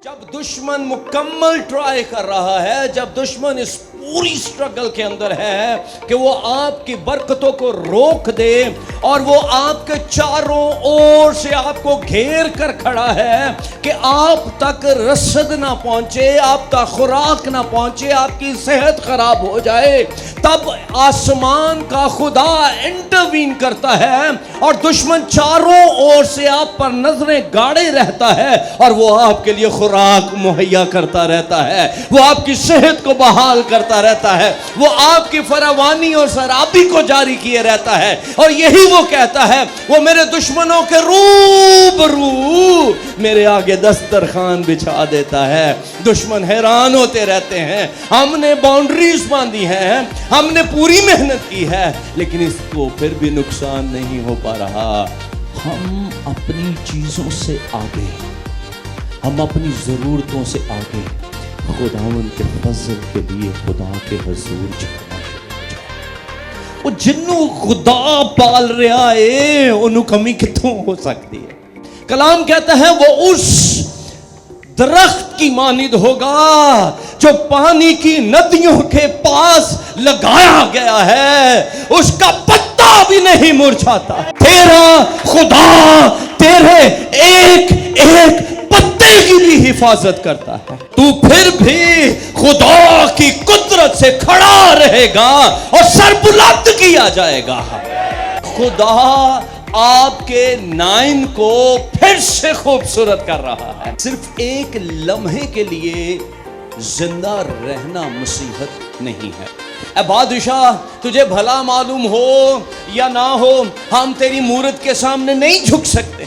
جب دشمن مکمل ٹرائی کر رہا ہے، جب دشمن اس پوری سٹرگل کے اندر ہے کہ وہ آپ کی برکتوں کو روک دے اور وہ آپ کے چاروں اور سے آپ کو گھیر کر کھڑا ہے کہ آپ تک رسد نہ پہنچے، آپ تک خوراک نہ پہنچے، آپ کی صحت خراب ہو جائے، تب آسمان کا خدا انٹروین کرتا ہے اور دشمن چاروں اور سے آپ پر نظریں گاڑے رہتا ہے اور وہ آپ کے لیے خوراک مہیا کرتا رہتا ہے، وہ آپ کی صحت کو بحال کرتا رہتا ہے، وہ آپ کی فراوانی اور سرابی کو جاری کیے رہتا ہے، اور یہی وہ کہتا ہے، وہ میرے دشمنوں کے روبرو میرے آگے دسترخوان بچھا دیتا ہے۔ دشمن حیران ہوتے رہتے ہیں، ہم نے باؤنڈریز باندھی ہیں، ہم نے پوری محنت کی ہے، لیکن اس کو پھر بھی نقصان نہیں ہو پا رہا۔ ہم اپنی چیزوں سے آگے، ہم اپنی ضرورتوں سے آگے خداوند کے فضل کے لیے خدا کے حضور جانا شروع۔ وہ جنوں خدا پال رہا ہے انہوں کمی کتوں ہو سکتی ہے؟ کلام کہتا ہے وہ اس درخت کی مانند ہوگا جو پانی کی ندیوں کے پاس لگایا گیا ہے، اس کا پتا بھی نہیں مرجھاتا۔ تیرا خدا تیرے ایک ایک پتے کی بھی حفاظت کرتا ہے، تو پھر بھی خدا کی قدرت سے کھڑا رہے گا اور سر بلند کیا جائے گا۔ خدا آپ کے نائن کو پھر سے خوبصورت کر رہا ہے۔ صرف ایک لمحے کے لیے زندہ رہنا مصیبت نہیں ہے۔ اے بادشاہ، تجھے بھلا معلوم ہو یا نہ ہو، ہم تیری مورت کے سامنے نہیں جھک سکتے۔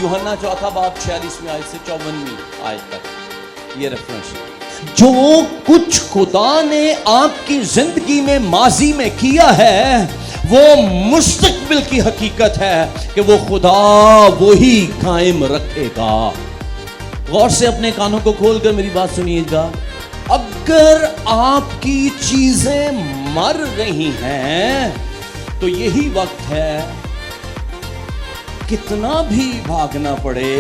یوحنا 4 باب 46 آیت سے 54 آیت تک یہ ریفرنس ہے۔ جو کچھ خدا نے آپ کی زندگی میں ماضی میں کیا ہے وہ مستقبل کی حقیقت ہے کہ وہ خدا وہی قائم رکھے گا۔ غور سے اپنے کانوں کو کھول کر میری بات سنیے گا۔ اگر آپ کی چیزیں مر رہی ہیں تو یہی وقت ہے، کتنا بھی بھاگنا پڑے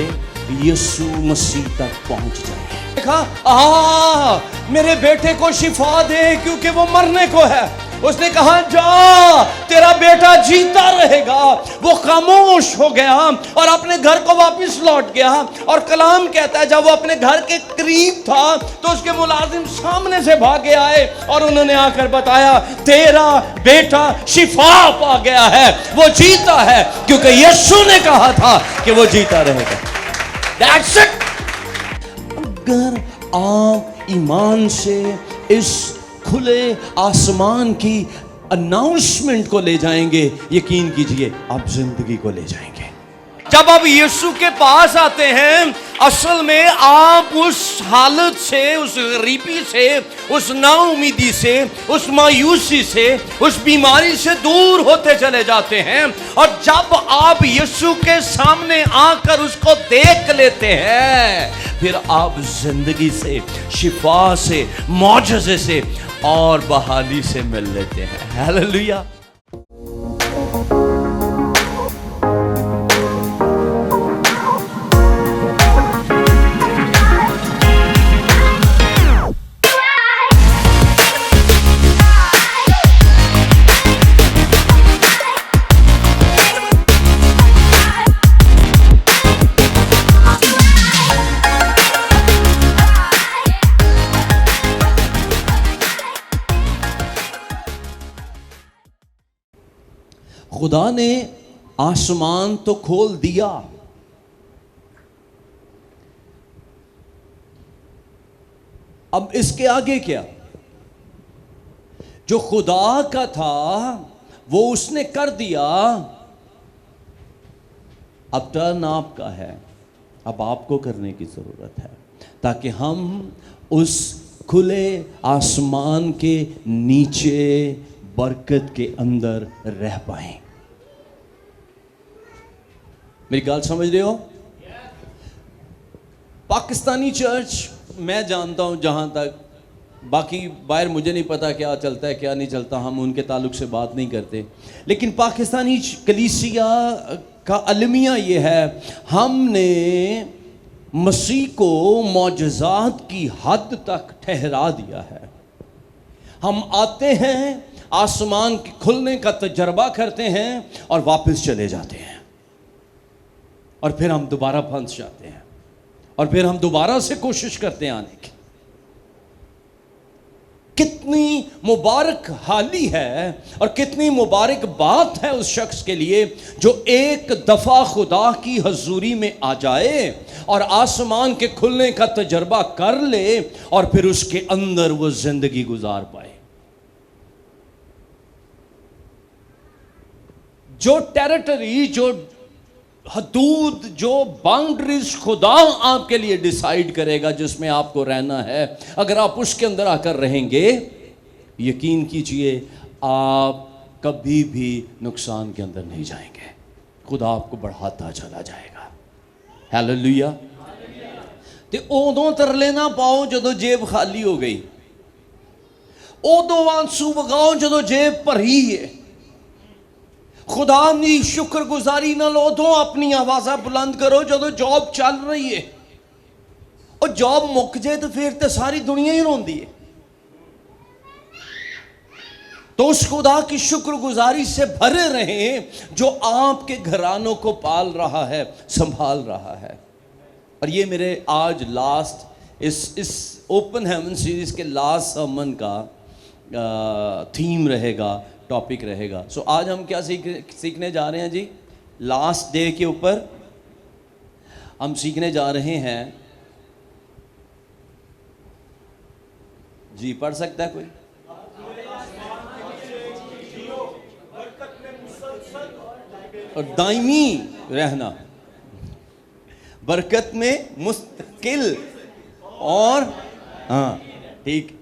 یسوع مسیح تک پہنچ جائے۔ دیکھا، میرے بیٹے کو شفا دے کیونکہ وہ مرنے کو ہے۔ اس نے کہا جا، تیرا بیٹا جیتا رہے گا۔ وہ خاموش ہو گیا اور اپنے گھر کو واپس لوٹ گیا، اور کلام کہتا ہے جب وہ اپنے گھر کے قریب تھا تو اس کے ملازم سامنے سے بھاگے آئے اور انہوں نے آ کر بتایا تیرا بیٹا شفا پا گیا ہے، وہ جیتا ہے، کیونکہ یسوع نے کہا تھا کہ وہ جیتا رہے گا۔ That's it۔ اگر آپ ایمان سے اس کھلے آسمان کی اناؤنسمنٹ کو لے جائیں گے، یقین کیجئے آپ زندگی کو لے جائیں گے۔ جب آپ یسوع کے پاس آتے ہیں، اصل میں آپ اس حالت سے، اس غریبی سے، اس نا امیدی سے، اس مایوسی سے، اس بیماری سے دور ہوتے چلے جاتے ہیں، اور جب آپ یسوع کے سامنے آ کر اس کو دیکھ لیتے ہیں، پھر آپ زندگی سے، شفا سے، معجزے سے اور بحالی سے مل لیتے ہیں۔ ہیلیلویا۔ خدا نے آسمان تو کھول دیا، اب اس کے آگے کیا؟ جو خدا کا تھا وہ اس نے کر دیا، اب ٹرن آپ کا ہے، اب آپ کو کرنے کی ضرورت ہے تاکہ ہم اس کھلے آسمان کے نیچے برکت کے اندر رہ پائیں۔ میری گال سمجھ رہے ہو؟ پاکستانی چرچ میں جانتا ہوں، جہاں تک باقی باہر مجھے نہیں پتا کیا چلتا ہے کیا نہیں چلتا، ہم ان کے تعلق سے بات نہیں کرتے، لیکن پاکستانی کلیسیا کا المیہ یہ ہے، ہم نے مسیح کو معجزات کی حد تک ٹھہرا دیا ہے۔ ہم آتے ہیں، آسمان کے کھلنے کا تجربہ کرتے ہیں اور واپس چلے جاتے ہیں، اور پھر ہم دوبارہ پھنس جاتے ہیں، اور پھر ہم دوبارہ سے کوشش کرتے ہیں آنے کی۔ کتنی مبارک حالی ہے اور کتنی مبارک بات ہے اس شخص کے لیے جو ایک دفعہ خدا کی حضوری میں آ جائے اور آسمان کے کھلنے کا تجربہ کر لے اور پھر اس کے اندر وہ زندگی گزار پائے۔ جو ٹیریٹری، جو حدود، جو باؤنڈریز خدا آپ کے لیے ڈیسائیڈ کرے گا جس میں آپ کو رہنا ہے، اگر آپ اس کے اندر آ کر رہیں گے، یقین کیجئے آپ کبھی بھی نقصان کے اندر نہیں جائیں گے، خدا آپ کو بڑھاتا چلا جائے گا۔ ہیلیلویہ۔ تے ادوں ترلے نہ پاؤ جدو جیب خالی ہو گئی، ادو آنسو وگاؤ جدو جیب بھری ہے، خدا دی شکر گزاری نہ لو تو اپنی آوازہ بلند کرو جدو جاب چل رہی ہے، اور جاب مک جائے تو پھر تو ساری دنیا ہی روندی ہے۔ تو اس خدا کی شکر گزاری سے بھرے رہیں جو آپ کے گھرانوں کو پال رہا ہے، سنبھال رہا ہے۔ اور یہ میرے آج لاسٹ اس اوپن ہیون سیریز کے لاسٹ سرمن کا تھیم رہے گا، ٹاپک رہے گا۔ سو آج ہم کیا سیکھنے جا رہے ہیں جی؟ لاسٹ ڈے کے اوپر ہم سیکھنے جا رہے ہیں جی، پڑھ سکتا ہے کوئی؟ اور دائمی رہنا، برکت میں مستقل، اور ہاں ٹھیک،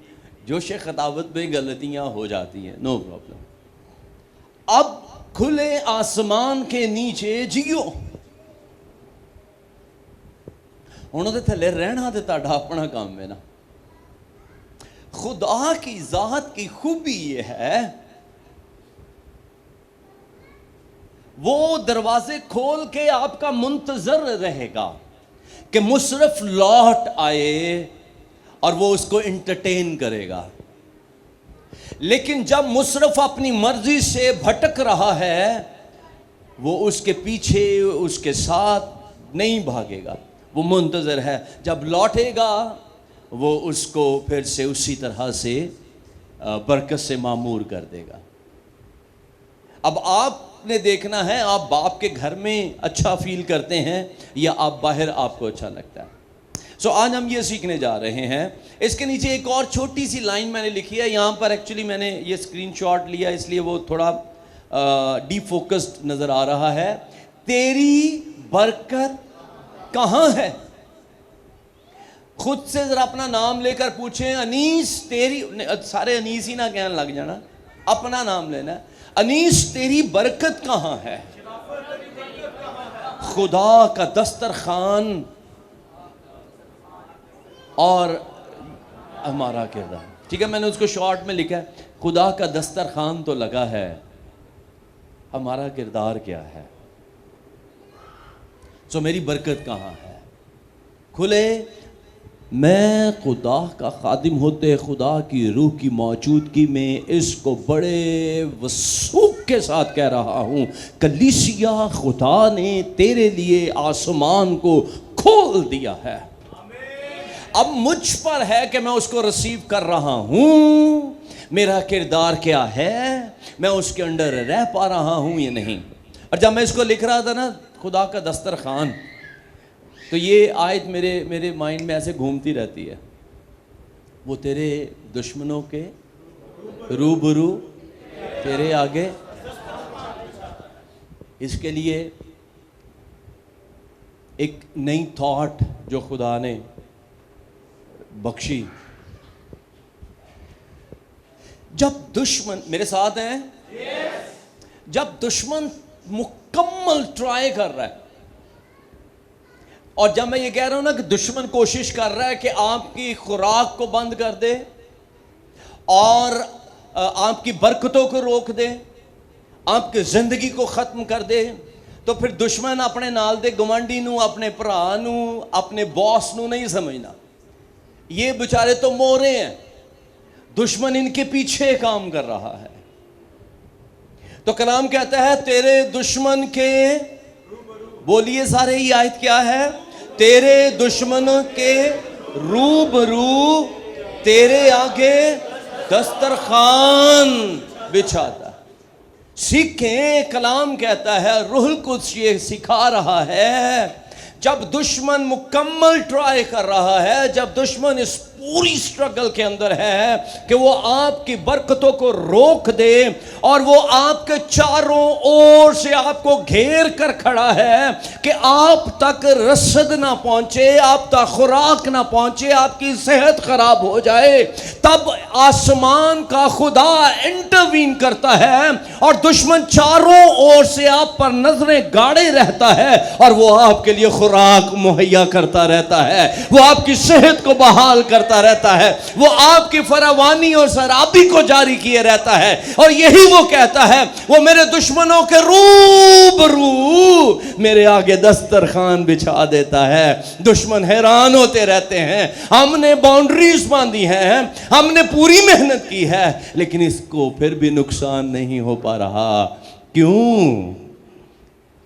جوش خطابت میں غلطیاں ہو جاتی ہیں، نو پرابلم۔ اب کھلے آسمان کے نیچے جیو، انہوں نے تھلے رہنا تے تاڑا اپنا کام ہے نا۔ خدا کی ذات کی خوبی یہ ہے، وہ دروازے کھول کے آپ کا منتظر رہے گا کہ مصرف لوٹ آئے اور وہ اس کو انٹرٹین کرے گا۔ لیکن جب مصرف اپنی مرضی سے بھٹک رہا ہے، وہ اس کے پیچھے، اس کے ساتھ نہیں بھاگے گا، وہ منتظر ہے۔ جب لوٹے گا وہ اس کو پھر سے اسی طرح سے برکت سے معمور کر دے گا۔ اب آپ نے دیکھنا ہے، آپ باپ کے گھر میں اچھا فیل کرتے ہیں یا آپ باہر آپ کو اچھا لگتا ہے۔ سو آج ہم یہ سیکھنے جا رہے ہیں۔ اس کے نیچے ایک اور چھوٹی سی لائن میں نے لکھی ہے، یہاں پر ایکچولی میں نے یہ اسکرین شاٹ لیا اس لیے وہ تھوڑا ڈی فوکسڈ نظر آ رہا ہے۔ تیری برکت کہاں ہے؟ خود سے ذرا اپنا نام لے کر پوچھیں، انیس تیری، سارے انیس ہی نہ کہنے لگ جانا، اپنا نام لینا ہے۔ انیس تیری برکت کہاں ہے؟ خدا کا دسترخوان اور ہمارا کردار، ٹھیک ہے، میں نے اس کو شارٹ میں لکھا ہے، خدا کا دسترخوان تو لگا ہے، ہمارا کردار کیا ہے؟ سو میری برکت کہاں ہے؟ کھلے، میں خدا کا خادم ہوتے خدا کی روح کی موجودگی میں اس کو بڑے وثوق کے ساتھ کہہ رہا ہوں، کلیسیا، خدا نے تیرے لیے آسمان کو کھول دیا ہے۔ اب مجھ پر ہے کہ میں اس کو ریسیو کر رہا ہوں۔ میرا کردار کیا ہے؟ میں اس کے انڈر رہ پا رہا ہوں یا نہیں؟ اور جب میں اس کو لکھ رہا تھا نا، خدا کا دسترخوان، تو یہ آیت میرے مائنڈ میں ایسے گھومتی رہتی ہے، وہ تیرے دشمنوں کے روبرو تیرے آگے۔ اس کے لیے ایک نئی تھاٹ جو خدا نے بخشی، جب دشمن میرے ساتھ ہیں، جب دشمن مکمل ٹرائی کر رہا ہے، اور جب میں یہ کہہ رہا ہوں نا کہ دشمن کوشش کر رہا ہے کہ آپ کی خوراک کو بند کر دے اور آپ کی برکتوں کو روک دے، آپ کی زندگی کو ختم کر دے، تو پھر دشمن اپنے نال دے گوانڈی نو، اپنے بھرا نو، اپنے باس نو نہیں سمجھنا. یہ بیچارے تو مورے ہیں، دشمن ان کے پیچھے کام کر رہا ہے. تو کلام کہتا ہے تیرے دشمن کے، بولیے سارے، یہ آیت کیا ہے؟ تیرے دشمن کے روبرو تیرے آگے دسترخوان بچھاتا. سیکھیں، کلام کہتا ہے، روح القدس یہ سکھا رہا ہے، جب دشمن مکمل ٹرائی کر رہا ہے، جب دشمن اس پوری سٹرگل کے اندر ہے کہ وہ آپ کی برکتوں کو روک دے اور وہ آپ کے چاروں اور سے آپ کو گھیر کر کھڑا ہے کہ آپ تک رسد نہ پہنچے، آپ تک خوراک نہ پہنچے، آپ کی صحت خراب ہو جائے، تب آسمان کا خدا انٹروین کرتا ہے اور دشمن چاروں اور سے آپ پر نظریں گاڑے رہتا ہے اور وہ آپ کے لیے خوراک مہیا کرتا رہتا ہے، وہ آپ کی صحت کو بحال کرتا رہتا ہے، وہ آپ کی فراوانی اور سرابی کو جاری کیے رہتا ہے. اور یہی وہ کہتا ہے، وہ میرے دشمنوں کے روبرو میرے آگے دسترخوان بچھا دیتا ہے. دشمن حیران ہوتے رہتے ہیں، ہم نے باؤنڈریز باندھی ہیں، ہم نے پوری محنت کی ہے، لیکن اس کو پھر بھی نقصان نہیں ہو پا رہا. کیوں؟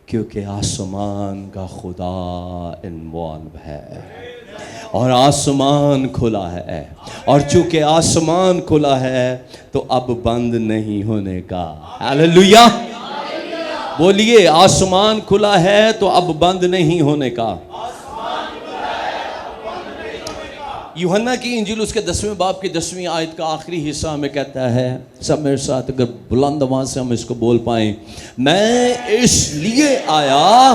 کیونکہ آسمان کا خدا انوالو ہے اور آسمان کھلا ہے، اور چونکہ آسمان کھلا ہے تو اب بند نہیں ہونے کا. ہاللیلویا، بولیے آسمان کھلا ہے تو اب بند نہیں ہونے کا. یوحنا کی انجیل اس کے 10ویں باب کی 10ویں آیت کا آخری حصہ ہمیں کہتا ہے، سب میرے ساتھ اگر بلند آواز سے ہم اس کو بول پائیں، میں اس لیے آیا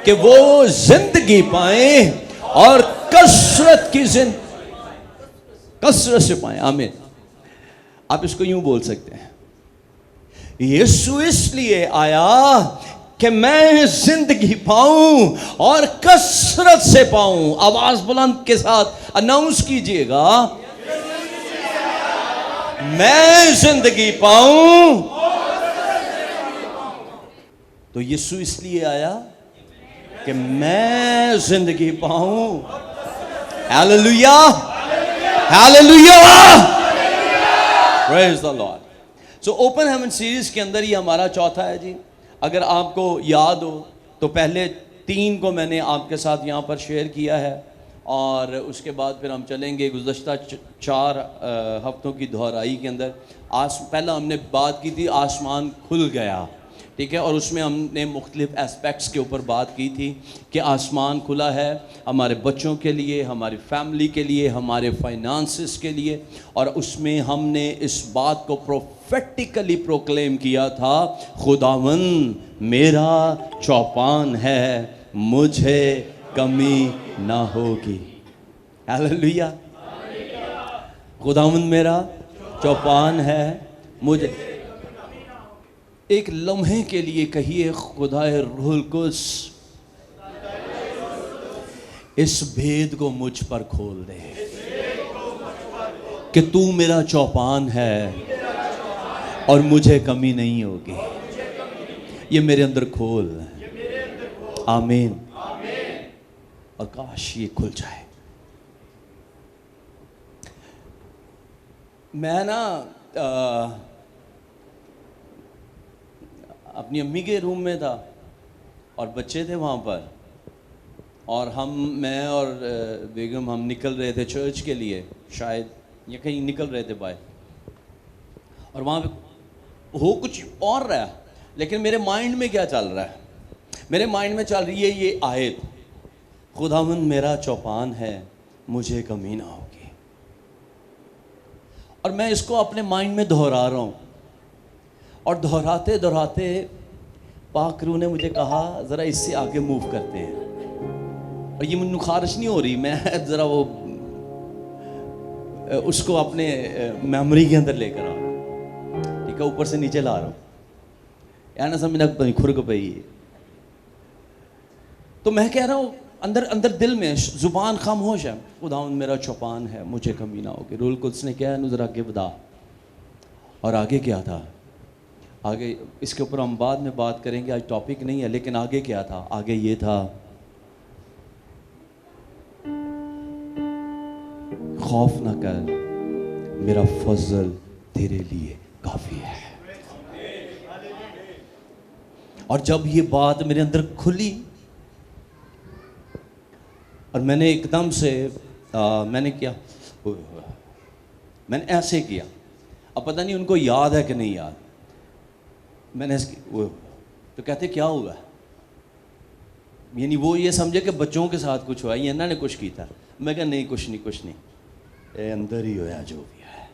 کہ وہ زندگی پائیں اور کثرت کی کثرت سے پائیں. آمین. آپ اس کو یوں بول سکتے ہیں، یسوع اس لیے آیا کہ میں زندگی پاؤں اور کثرت سے پاؤں. آواز بلند کے ساتھ اناؤنس کیجئے گا، میں زندگی پاؤں. تو یسوع اس لیے آیا کہ میں زندگی پاؤں. Hallelujah, hallelujah, praise the Lord. So open heaven series کے اندر یہ ہمارا چوتھا ہے جی. اگر آپ کو یاد ہو تو پہلے 3 کو میں نے آپ کے ساتھ یہاں پر شیئر کیا ہے، اور اس کے بعد پھر ہم چلیں گے گزشتہ 4 ہفتوں کی دہرائی کے اندر. پہلا ہم نے بات کی تھی آسمان کھل گیا، ٹھیک ہے، اور اس میں ہم نے مختلف اسپیکٹس کے اوپر بات کی تھی کہ آسمان کھلا ہے ہمارے بچوں کے لیے، ہماری فیملی کے لیے، ہمارے فائنانسز کے لیے. اور اس میں ہم نے اس بات کو پروفیٹیکلی پروکلیم کیا تھا، خداوند میرا چوپان ہے، مجھے کمی نہ ہوگی. ہاللیلویا، خداوند میرا چوپان ہے، مجھے. ایک لمحے کے لیے کہیے، خدا روح القدس اس بھید کو مجھ پر کھول دے کہ تو میرا چوپان ہے اور مجھے کمی نہیں ہوگی. یہ میرے اندر کھول. آمین. اور کاش یہ کھل جائے. میں نا اپنی امی کے روم میں تھا اور بچے تھے وہاں پر، اور میں اور بیگم ہم نکل رہے تھے چرچ کے لیے، شاید یا کہیں نکل رہے تھے باہر، اور وہاں پہ ہو کچھ اور رہا، لیکن میرے مائنڈ میں کیا چل رہا ہے؟ میرے مائنڈ میں چل رہی ہے یہ آیت، خداوند میرا چوپان ہے، مجھے کمی نہ ہوگی. اور میں اس کو اپنے مائنڈ میں دہرا رہا ہوں، اور دہراتے دہراتے پاک روح نے مجھے کہا ذرا اس سے آگے موو کرتے ہیں. اور یہ من خارج نہیں ہو رہی، میں ذرا وہ اس کو اپنے میموری کے اندر لے کر آ رہا ہوں، ٹھیک ہے، اوپر سے نیچے لا رہا ہوں. یعنی سمجھنا کھرک پئی. تو میں کہہ رہا ہوں اندر دل میں زبان خاموش ہے، خداوند میرا چوپان ہے، مجھے کمی نہ ہوگی. روح القدس نے کہا ذرا آگے بتا. اور آگے کیا تھا؟ آگے اس کے اوپر ہم بعد میں بات کریں گے، آج ٹاپک نہیں ہے، لیکن آگے کیا تھا؟ آگے یہ تھا خوف نہ کر، میرا فضل تیرے لیے کافی ہے۔ اور جب یہ بات میرے اندر کھلی اور میں نے ایک دم سے میں نے کیا، میں نے ایسے کیا، اب پتہ نہیں ان کو یاد ہے کہ نہیں یاد، میں نے تو کہتے کیا ہوا، یعنی وہ یہ سمجھے کہ بچوں کے ساتھ کچھ ہوا، یہ انہوں نے کچھ کی تھا۔ میں کہا نہیں کچھ نہیں، اے اندر ہی ہویا جو بھی ہے۔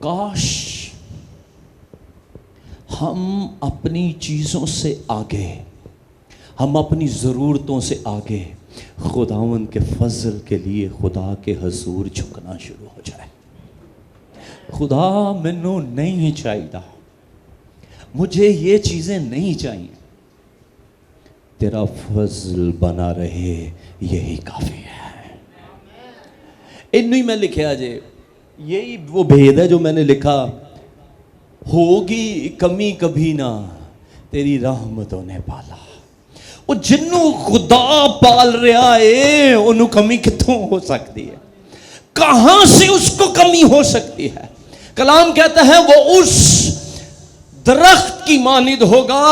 کاش ہم اپنی چیزوں سے آگے، ہم اپنی ضرورتوں سے آگے خداوند کے فضل کے لیے خدا کے حضور جھکنا شروع ہو جائے۔ خدا مینوں نہیں چاہیے، مجھے یہ چیزیں نہیں چاہیے، تیرا فضل بنا رہے یہی کافی ہے۔ انہی میں لکھیا جے، یہی وہ بھید ہے جو میں نے لکھا، ہوگی کمی کبھی نہ تیری رحمتوں نے پالا۔ وہ جنوں خدا پال رہا ہے انہوں کمی کتوں ہو سکتی ہے؟ کہاں سے اس کو کمی ہو سکتی ہے؟ کلام کہتا ہے وہ اس درخت کی مانند ہوگا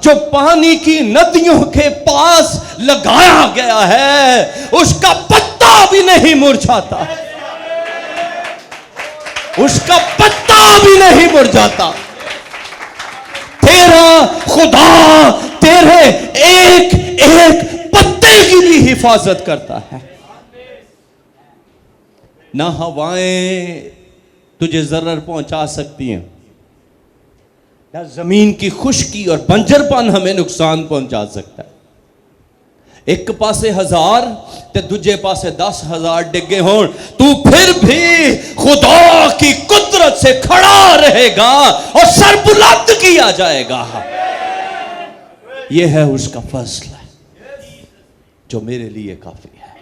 جو پانی کی ندیوں کے پاس لگایا گیا ہے، اس کا پتا بھی نہیں مرجھاتا، اس کا پتا بھی نہیں مرجھاتا۔ تیرا خدا تیرے ایک ایک پتے کی بھی حفاظت کرتا ہے۔ نہ ہوائیں تجھے ضرر پہنچا سکتی ہیں، نہ زمین کی خشکی اور بنجر پن ہمیں نقصان پہنچا سکتا ہے۔ ایک پاسے 1000 تے دوجے پاسے 10,000 ڈگے ہون، تو پھر بھی خدا کی قدرت سے کھڑا رہے گا اور سر بلند کیا جائے گا۔ یہ ہے اس کا فضل جو میرے لیے کافی ہے۔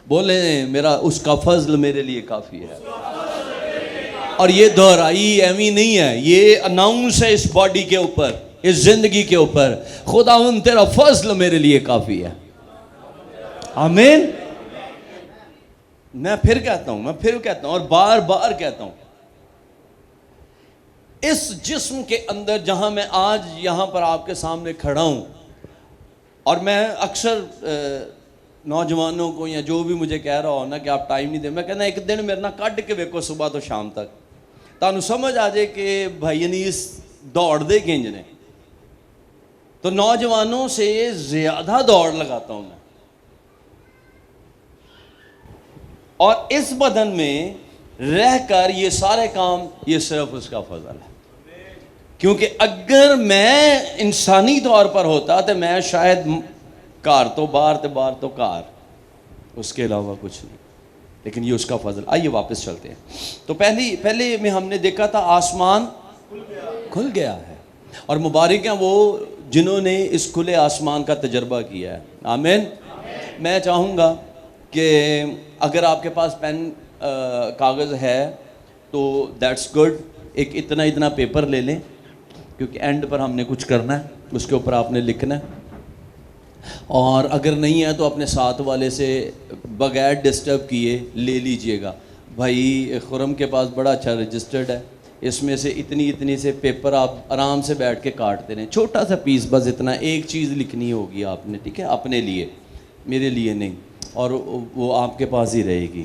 بولیں میرا اس کا فضل میرے لیے کافی ہے۔ اور یہ دہرائی ایویں نہیں ہے، یہ اناؤنس ہے اس باڈی کے اوپر، اس زندگی کے اوپر، خداوند تیرا فضل میرے لیے کافی ہے۔ آمین۔ میں پھر کہتا ہوں اور بار بار کہتا ہوں، اس جسم کے اندر جہاں میں آج یہاں پر آپ کے سامنے کھڑا ہوں، اور میں اکثر نوجوانوں کو یا جو بھی مجھے کہہ رہا ہو نا کہ آپ ٹائم نہیں دیں، میں کہنا ایک دن میرے نہ کڈ کے ویکھو صبح تو شام تک، تانوں سمجھ آ جائے کہ بھائی یعنی اس دوڑ دے کنج نے۔ تو نوجوانوں سے زیادہ دوڑ لگاتا ہوں میں، اور اس بدن میں رہ کر یہ سارے کام یہ صرف اس کا فضل ہے۔ کیونکہ اگر میں انسانی طور پر ہوتا تو میں شاید کار تو باہر تے باہر تو کار، اس کے علاوہ کچھ نہیں، لیکن یہ اس کا فضل۔ آئیے واپس چلتے ہیں۔ تو پہلے میں ہم نے دیکھا تھا آسمان کھل گیا ہے، اور مبارک ہیں وہ جنہوں نے اس کھلے آسمان کا تجربہ کیا ہے۔ آمین۔ میں چاہوں گا کہ اگر آپ کے پاس پین کاغذ ہے تو دیٹس گڈ، ایک اتنا پیپر لے لیں، کیونکہ اینڈ پر ہم نے کچھ کرنا ہے، اس کے اوپر آپ نے لکھنا ہے۔ اور اگر نہیں ہے تو اپنے ساتھ والے سے بغیر ڈسٹرب کیے لے لیجئے گا۔ بھائی خرم کے پاس بڑا اچھا رجسٹرڈ ہے، اس میں سے اتنی سے پیپر آپ آرام سے بیٹھ کے کاٹتے رہیں، چھوٹا سا پیس، بس اتنا، ایک چیز لکھنی ہوگی آپ نے، ٹھیک ہے، اپنے لیے، میرے لیے نہیں، اور وہ آپ کے پاس ہی رہے گی۔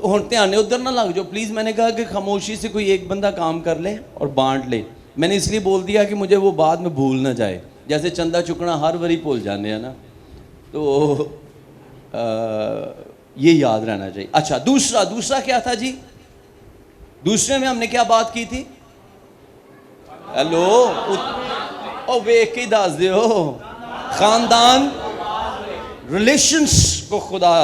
ہوتے آنے ادھر نہ لگ جاؤ پلیز۔ میں نے کہا کہ خاموشی سے کوئی ایک بندہ کام کر لے اور بانٹ لے، میں نے اس لیے بول دیا کہ مجھے وہ بعد میں بھول نہ جائے، جیسے چندہ چکنا ہر باری بھول جانے ہیں نا، تو یہ یاد رہنا چاہیے۔ اچھا دوسرا کیا تھا جی؟ دوسرے میں ہم نے کیا بات کی تھی؟ ہیلو او ویک کے دس دیو، خاندان، ریلیشنز کو خدا،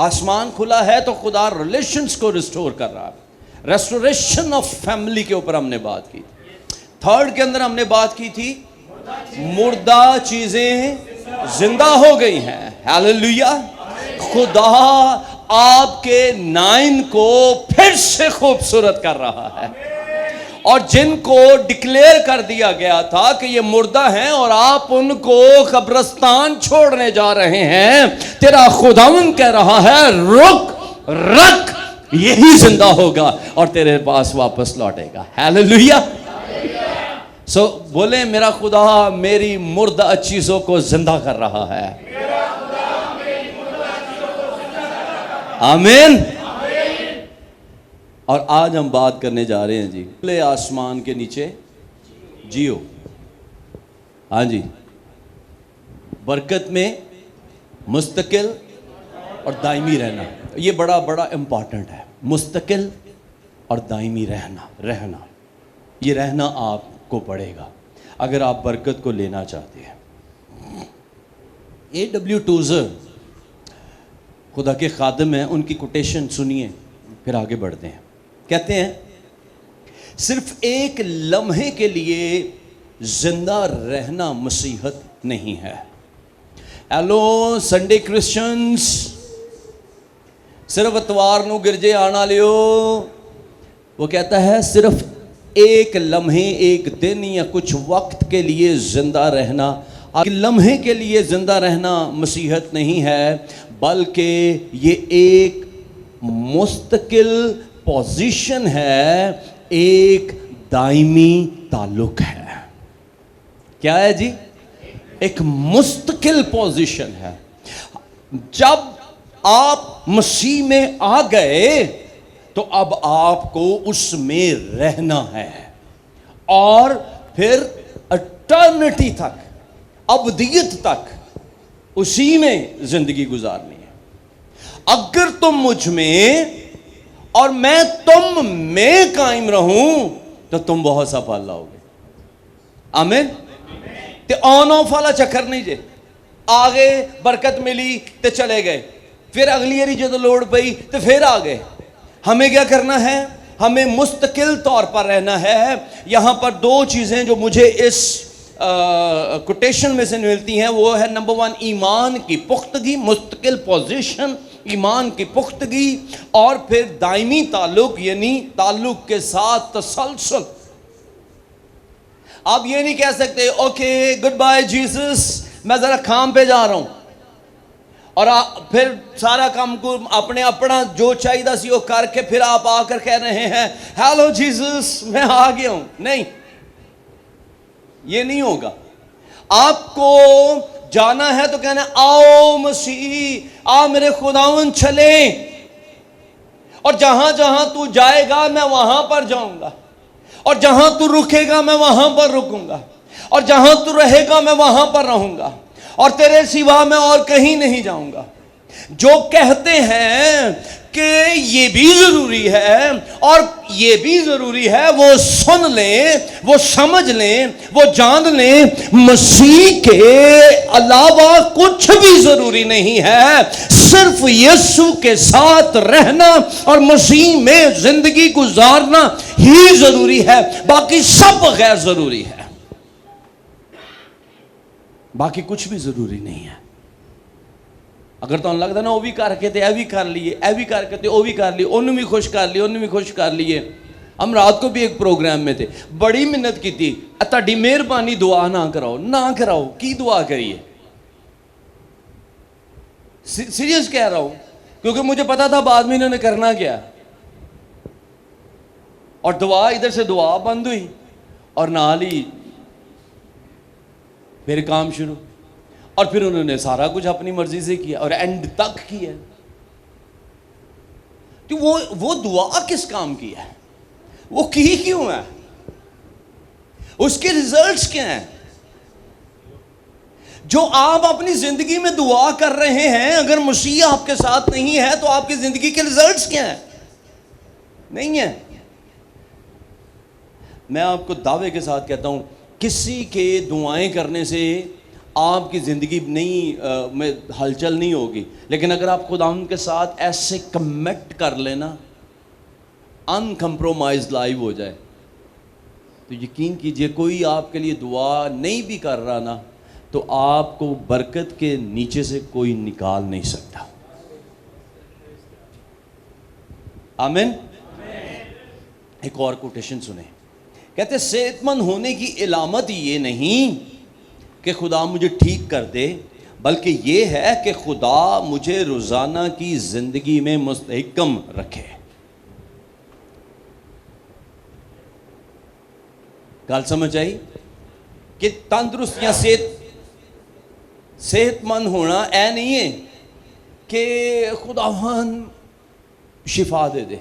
آسمان کھلا ہے تو خدا ریلیشنز کو ریسٹور کر رہا ہے، ریسٹوریشن آف فیملی کے اوپر ہم نے بات کی۔ تھرڈ کے اندر ہم نے بات کی تھی مردہ چیزیں زندہ ہو گئی ہیں۔ ہیلیلویا۔ خدا آپ کے 9 کو پھر سے خوبصورت کر رہا ہے۔ اور جن کو ڈکلیئر کر دیا گیا تھا کہ یہ مردہ ہیں اور آپ ان کو قبرستان چھوڑنے جا رہے ہیں، تیرا خداوند کہہ رہا ہے رک، یہی زندہ ہوگا اور تیرے پاس واپس لوٹے گا. ہیلیلویا. سو بولیں میرا خدا میری مردہ چیزوں کو زندہ کر رہا ہے. آمین. اور آج ہم بات کرنے جا رہے ہیں جی کھلے آسمان کے نیچے جیو. ہاں جی، برکت میں مستقل اور دائمی رہنا، یہ بڑا امپورٹنٹ ہے. مستقل اور دائمی رہنا یہ رہنا آپ کو پڑے گا اگر آپ برکت کو لینا چاہتے ہیں. A.W. ٹوزر خدا کے خادم ہیں، ان کی کوٹیشن سنیے پھر آگے بڑھتے ہیں. کہتے ہیں صرف ایک لمحے کے لیے زندہ رہنا مسیحت نہیں ہے. ہیلو سنڈے کرسچنز، صرف اتوار نو گرجے آنا لیو. وہ کہتا ہے صرف ایک لمحے، ایک دن یا کچھ وقت کے لیے زندہ رہنا، ایک لمحے کے لیے زندہ رہنا مسیحت نہیں ہے، بلکہ یہ ایک مستقل پوزیشن ہے، ایک دائمی تعلق ہے. کیا ہے جی؟ ایک مستقل پوزیشن ہے. جب آپ مسیح میں آ گئے تو اب آپ کو اس میں رہنا ہے اور پھر اٹرنٹی تک، ابدیت تک اسی میں زندگی گزارنی ہے. اگر تم مجھ میں اور میں تم میں قائم رہوں تو تم بہت سا پھل لاؤ گے. آمین. تے آن آف والا چکر نہیں جے. آگے برکت ملی تے چلے گئے، پھر اگلی اری جدو لوڑ پئی تے پھر آ گئے. ہمیں کیا کرنا ہے؟ ہمیں مستقل طور پر رہنا ہے. یہاں پر دو چیزیں جو مجھے اس کوٹیشن میں سے ملتی ہیں، وہ ہے نمبر 1 ایمان کی پختگی، مستقل پوزیشن، ایمان کی پختگی، اور پھر دائمی تعلق یعنی تعلق کے ساتھ تسلسل. آپ یہ نہیں کہہ سکتے اوکے گڈ بائے جیسس میں ذرا کام پہ جا رہا ہوں اور پھر سارا کام کو اپنا جو چاہیے سی وہ کر کے پھر آپ آ کر کہہ رہے ہیں ہیلو جیسس میں آ گیا ہوں. نہیں، یہ نہیں ہوگا. آپ کو جانا ہے تو کہنا آؤ مسیح، آ میرے خداوند چلیں، اور جہاں جہاں تو جائے گا میں وہاں پر جاؤں گا، اور جہاں تو رکے گا میں وہاں پر رکوں گا، اور جہاں تو رہے گا میں وہاں پر رہوں گا، اور تیرے سوا میں اور کہیں نہیں جاؤں گا. جو کہتے ہیں کہ یہ بھی ضروری ہے اور یہ بھی ضروری ہے، وہ سن لیں، وہ سمجھ لیں، وہ جان لیں مسیح کے علاوہ کچھ بھی ضروری نہیں ہے. صرف یسوع کے ساتھ رہنا اور مسیح میں زندگی گزارنا ہی ضروری ہے، باقی سب غیر ضروری ہے. باقی کچھ بھی ضروری نہیں ہے. اگر تو لگتا نا وہ بھی کر کے اے بھی کر لیے، اے بھی کر کے وہ بھی کر لیے، انہوں بھی خوش کر لیے، انہوں بھی خوش کر لیے. ہم رات کو بھی ایک پروگرام میں تھے، بڑی محنت کی تھی، تہاڈی مہربانی دعا نہ کراؤ کی دعا کریے. سیریس کہہ رہا ہوں کیونکہ مجھے پتا تھا بعد میں انہوں نے کرنا کیا، اور دعا ادھر سے دعا بند ہوئی اور نال ہی پھر کام شروع، اور پھر انہوں نے سارا کچھ اپنی مرضی سے کیا اور اینڈ تک کیا. تو وہ دعا کس کام کی ہے؟ وہ کی کیوں ہے؟ اس کے ریزلٹس کیا ہیں؟ جو آپ اپنی زندگی میں دعا کر رہے ہیں، اگر مسیح آپ کے ساتھ نہیں ہے تو آپ کی زندگی کے ریزلٹس کیا ہیں؟ نہیں ہیں. میں آپ کو دعوے کے ساتھ کہتا ہوں کسی کے دعائیں کرنے سے آپ کی زندگی میں ہلچل نہیں ہوگی، لیکن اگر آپ خداوند کے ساتھ ایسے کمٹ کر لینا، ان کمپرومائز لائف ہو جائے، تو یقین کیجئے کوئی آپ کے لیے دعا نہیں بھی کر رہا نا تو آپ کو برکت کے نیچے سے کوئی نکال نہیں سکتا. آمین. ایک اور کوٹیشن سنیں. کہتے صحت مند ہونے کی علامت یہ نہیں کہ خدا مجھے ٹھیک کر دے، بلکہ یہ ہے کہ خدا مجھے روزانہ کی زندگی میں مستحکم رکھے۔ گل سمجھ آئی کہ تندرست یا صحت مند ہونا اے نہیں ہے کہ خداوند شفا دے دے،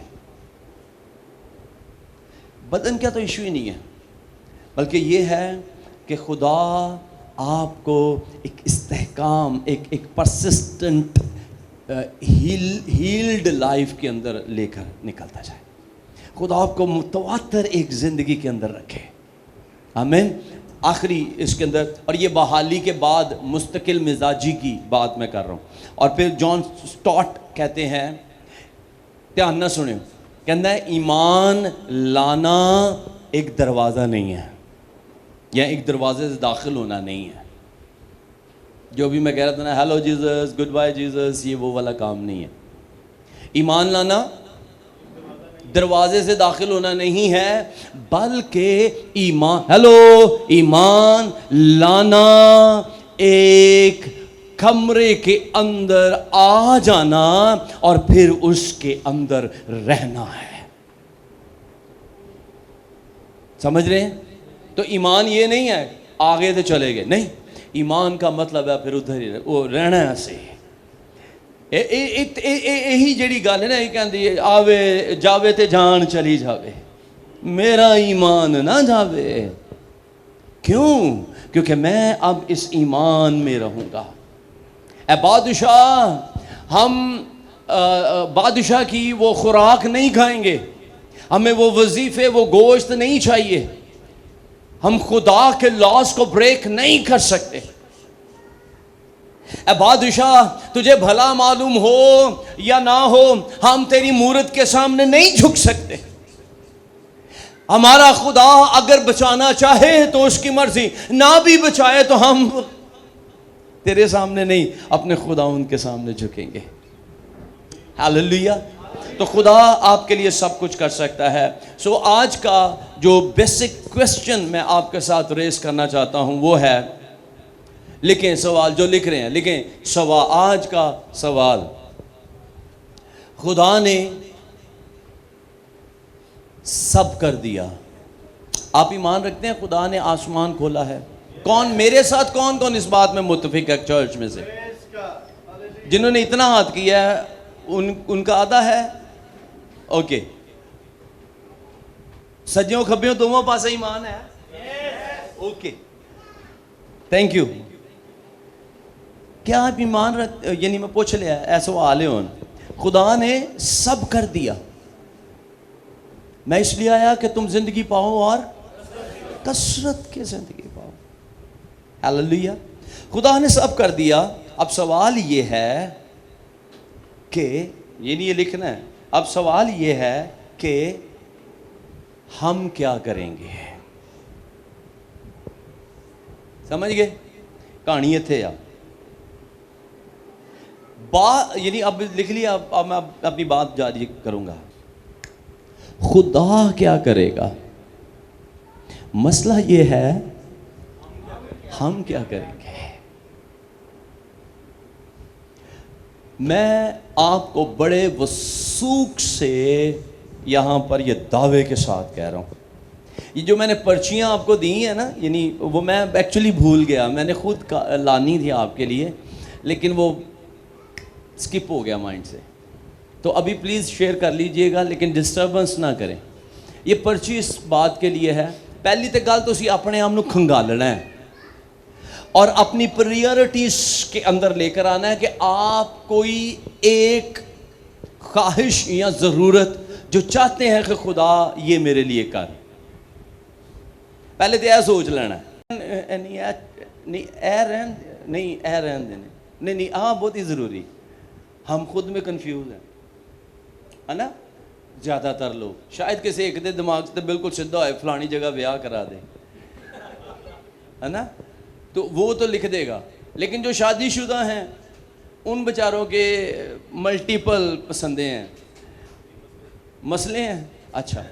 بدن کا تو ایشو ہی نہیں ہے، بلکہ یہ ہے کہ خدا آپ کو ایک استحکام، ایک پرسسٹنٹ ہیلڈ لائف کے اندر لے کر نکلتا جائے، خدا آپ کو متواتر ایک زندگی کے اندر رکھے۔ آمین۔ آخری اس کے اندر، اور یہ بحالی کے بعد مستقل مزاجی کی بات میں کر رہا ہوں، اور پھر جان سٹارٹ کہتے ہیں، دھیان نہ سنیں، کہنا ہے ایمان لانا ایک دروازہ نہیں ہے، یا ایک دروازے سے داخل ہونا نہیں ہے۔ جو بھی میں کہہ رہا تھا نا، hello Jesus, good bye Jesus, یہ وہ والا کام نہیں ہے۔ ایمان لانا دروازے سے داخل ہونا نہیں ہے، بلکہ ایمان لانا ایک کمرے کے اندر آ جانا اور پھر اس کے اندر رہنا ہے۔ سمجھ رہے ہیں؟ تو ایمان یہ نہیں ہے آگے تو چلے گئے، نہیں، ایمان کا مطلب ہے پھر ادھر ہی وہ رہنا ہے ایسے۔ یہی جڑی گل ہے نا، یہ کہندی ہے آوے جاوے تے جان چلی جاوے، میرا ایمان نہ جاوے۔ کیوں؟ کیونکہ میں اب اس ایمان میں رہوں گا۔ اے بادشاہ، ہم بادشاہ کی وہ خوراک نہیں کھائیں گے، ہمیں وہ وظیفے، وہ گوشت نہیں چاہیے، ہم خدا کے لاز کو بریک نہیں کر سکتے۔ اے بادشاہ، تجھے بھلا معلوم ہو یا نہ ہو، ہم تیری مورت کے سامنے نہیں جھک سکتے۔ ہمارا خدا اگر بچانا چاہے تو اس کی مرضی، نہ بھی بچائے تو ہم تیرے سامنے نہیں، اپنے خدا ان کے سامنے جھکیں گے۔ ہاللیلویہ۔ تو خدا آپ کے لیے سب کچھ کر سکتا ہے۔ سو آج کا جو بیسک کوسچن میں آپ کے ساتھ ریز کرنا چاہتا ہوں وہ ہے، لکھیں سوال، جو لکھ رہے ہیں لکھیں سوال، آج کا سوال، خدا نے سب کر دیا۔ آپ ایمان رکھتے ہیں خدا نے آسمان کھولا ہے؟ کون میرے ساتھ کون اس بات میں متفق ہے چرچ میں سے؟ جنہوں نے اتنا ہاتھ کیا ہے ان کا آدھا ہے؟ اوکے، سجیوں کھبیوں دونوں پاسے ایمان ہے؟ Okay, thank you. کیا آپ ایمان رکھتے؟ یعنی میں پوچھ لیا ایسا سوال ہے، خدا نے سب کر دیا، میں اس لیے آیا کہ تم زندگی پاؤ اور کثرت کی زندگی پاؤ۔ ہاللیلویہ۔ خدا نے سب کر دیا، اب سوال یہ ہے کہ یہ نہیں، یہ لکھنا ہے، اب سوال یہ ہے کہ ہم کیا کریں گے؟ سمجھ گئے کہانی اتنے آ یعنی اب لکھ لیا، اب میں اپنی بات جاری کروں گا۔ خدا کیا کرے گا؟ مسئلہ یہ ہے ہم کیا کریں گے۔ میں آپ کو بڑے وثوق سے یہاں پر یہ دعوے کے ساتھ کہہ رہا ہوں، یہ جو میں نے پرچیاں آپ کو دی ہیں نا، یعنی وہ میں ایکچولی بھول گیا، میں نے خود لانی تھی آپ کے لیے، لیکن وہ سکپ ہو گیا مائنڈ سے، تو ابھی پلیز شیئر کر لیجئے گا، لیکن ڈسٹربنس نہ کریں۔ یہ پرچی اس بات کے لیے ہے، پہلی تو گل تسی اپنے آپ نو کھنگالنا ہے اور اپنی پریورٹیز کے اندر لے کر آنا ہے کہ آپ کوئی ایک خواہش یا ضرورت جو چاہتے ہیں کہ خدا یہ میرے لیے کر، پہلے تو یہ سوچ لینا ہے، نہیں ہاں بہت ہی ضروری، ہم خود میں کنفیوز ہیں، ہے نا؟ زیادہ تر لوگ شاید کسی ایک دے دماغ سے بالکل سیدھا ہوئے فلانی جگہ بیاہ کرا دے، ہے نا؟ تو وہ تو لکھ دے گا، لیکن جو شادی شدہ ہیں ان بیچاروں کے ملٹیپل پسندیں ہیں، مسئلے ہیں۔ اچھا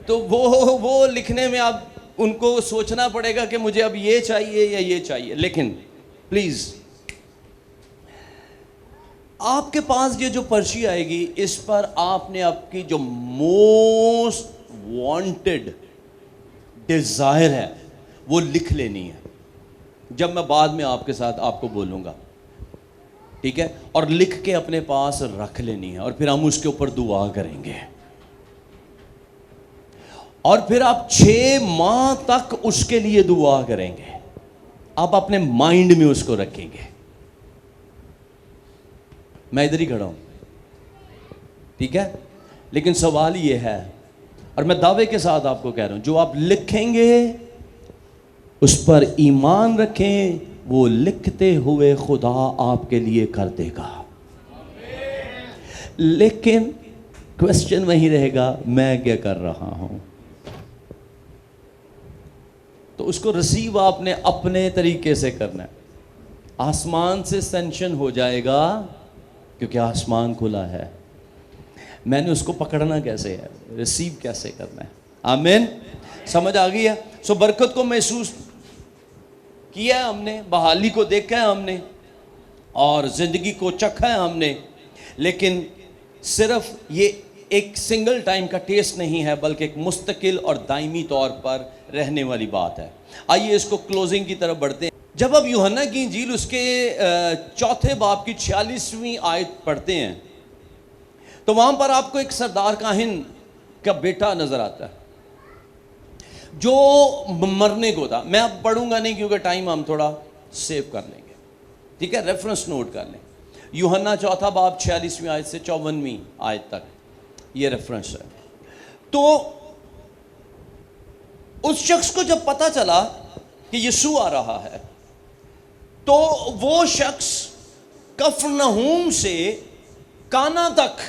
تو وہ لکھنے میں آپ ان کو سوچنا پڑے گا کہ مجھے اب یہ چاہیے یا یہ چاہیے. لیکن پلیز آپ کے پاس یہ جو پرچی آئے گی, اس پر آپ نے آپ کی جو موسٹ وانٹڈ ڈیزائر ہے وہ لکھ لینی ہے, جب میں بعد میں آپ کے ساتھ آپ کو بولوں گا, ٹھیک ہے, اور لکھ کے اپنے پاس رکھ لینی ہے, اور پھر ہم اس کے اوپر دعا کریں گے, اور پھر آپ 6 ماہ تک اس کے لیے دعا کریں گے. آپ اپنے مائنڈ میں اس کو رکھیں گے. میں ادھر ہی کھڑا ہوں, ٹھیک ہے, لیکن سوال یہ ہے, اور میں دعوے کے ساتھ آپ کو کہہ رہا ہوں, جو آپ لکھیں گے اس پر ایمان رکھیں, وہ لکھتے ہوئے خدا آپ کے لیے کر دے گا. لیکن کوسچن وہی رہے گا, میں کیا کر رہا ہوں؟ تو اس کو ریسیو آپ نے اپنے طریقے سے کرنا ہے. آسمان سے سینکشن ہو جائے گا کیونکہ آسمان کھلا ہے. میں نے اس کو پکڑنا کیسے ہے, ریسیو کیسے کرنا ہے. آمین, سمجھ آ گئی ہے؟ سو برکت کو محسوس کیا ہے ہم نے, بحالی کو دیکھا ہے ہم نے, اور زندگی کو چکھا ہے ہم نے, لیکن صرف یہ ایک سنگل ٹائم کا ٹیسٹ نہیں ہے, بلکہ ایک مستقل اور دائمی طور پر رہنے والی بات ہے. آئیے اس کو کلوزنگ کی طرف بڑھتے ہیں. جب آپ یوحنا کی انجیل اس کے 4 باب کی 46ویں آیت پڑھتے ہیں, تو وہاں پر آپ کو ایک سردار کاہن کا بیٹا نظر آتا ہے جو مرنے کو تھا. میں اب پڑھوں گا نہیں کیونکہ ٹائم ہم تھوڑا سیو کر لیں گے, ٹھیک ہے, ریفرنس نوٹ کر لیں. یوحنا 4 باب 46ویں آیت سے 54ویں آیت تک یہ ریفرنس ہے. تو اس شخص کو جب پتا چلا کہ یسوع آ رہا ہے, تو وہ شخص کفرنہوم سے کانا تک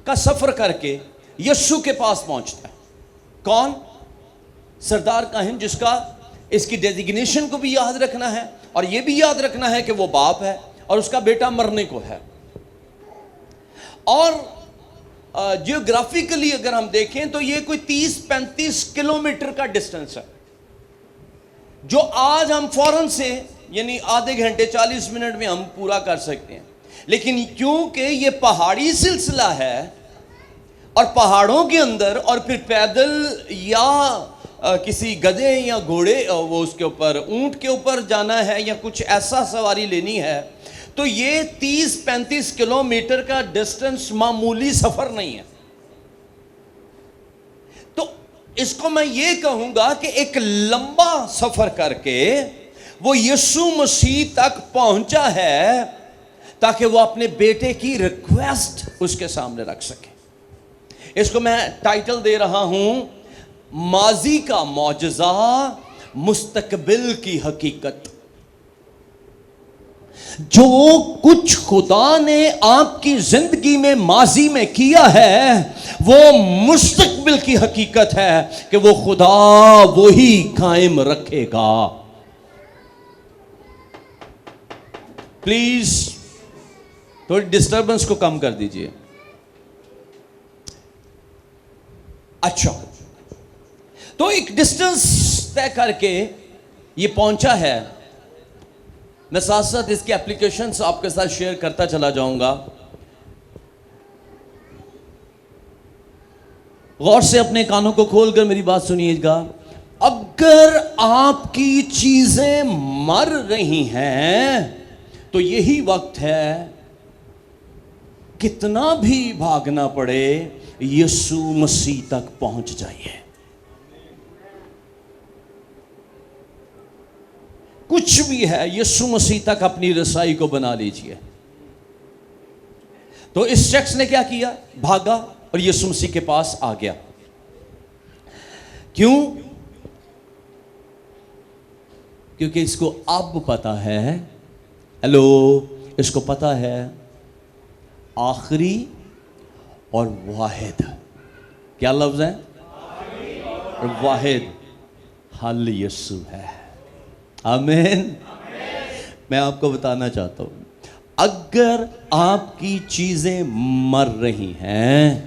کا سفر کر کے یسوع کے پاس پہنچتا ہے. کون؟ سردار کاہن, جس کا اس کی ڈیزیگنیشن کو بھی یاد رکھنا ہے, اور یہ بھی یاد رکھنا ہے کہ وہ باپ ہے اور اس کا بیٹا مرنے کو ہے. اور جیوگرافیکلی اگر ہم دیکھیں تو یہ کوئی 30-35 کلومیٹر کا ڈسٹنس ہے, جو آج ہم فوراً سے یعنی آدھے گھنٹے 40 منٹ میں ہم پورا کر سکتے ہیں. لیکن کیونکہ یہ پہاڑی سلسلہ ہے, اور پہاڑوں کے اندر, اور پھر پیدل یا کسی گدھے یا گھوڑے, وہ اس کے اوپر اونٹ کے اوپر جانا ہے یا کچھ ایسا سواری لینی ہے, تو یہ 30-35 کلومیٹر کا ڈسٹنس معمولی سفر نہیں ہے. تو اس کو میں یہ کہوں گا کہ ایک لمبا سفر کر کے وہ یسوع مسیح تک پہنچا ہے تاکہ وہ اپنے بیٹے کی ریکویسٹ اس کے سامنے رکھ سکے. اس کو میں ٹائٹل دے رہا ہوں, ماضی کا معجزہ, مستقبل کی حقیقت. جو کچھ خدا نے آپ کی زندگی میں ماضی میں کیا ہے, وہ مستقبل کی حقیقت ہے کہ وہ خدا وہی قائم رکھے گا. پلیز تھوڑی ڈسٹربنس کو کم کر دیجئے. اچھا, تو ایک ڈسٹنس طے کر کے یہ پہنچا ہے. میں ساتھ ساتھ اس کی اپلیکیشنز آپ کے ساتھ شیئر کرتا چلا جاؤں گا. غور سے اپنے کانوں کو کھول کر میری بات سنیے گا. اگر آپ کی چیزیں مر رہی ہیں تو یہی وقت ہے, کتنا بھی بھاگنا پڑے یسوع مسیح تک پہنچ جائیے. کچھ بھی ہے, یسوع مسیح تک اپنی رسائی کو بنا لیجئے. تو اس شخص نے کیا کیا؟ بھاگا اور یسوع مسیح کے پاس آ گیا. کیوں؟ کیونکہ اس کو اب پتا ہے, ہیلو, اس کو پتا ہے آخری اور واحد, کیا لفظ ہے؟ واحد حل یسوع ہے. آمین. میں آپ کو بتانا چاہتا ہوں, اگر آپ کی چیزیں مر رہی ہیں,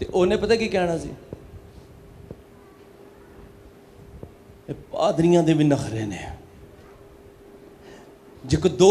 ਤੇ ਉਹਨੇ ਪਤਾ ਕੀ ਕਹਿਣਾ ਸੀ, ਇਹ ਪਾਦਰੀਆਂ ਦੇ ਵੀ ਨਖਰੇ ਨੇ, ਜੇ ਕੋਈ 2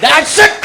That's it।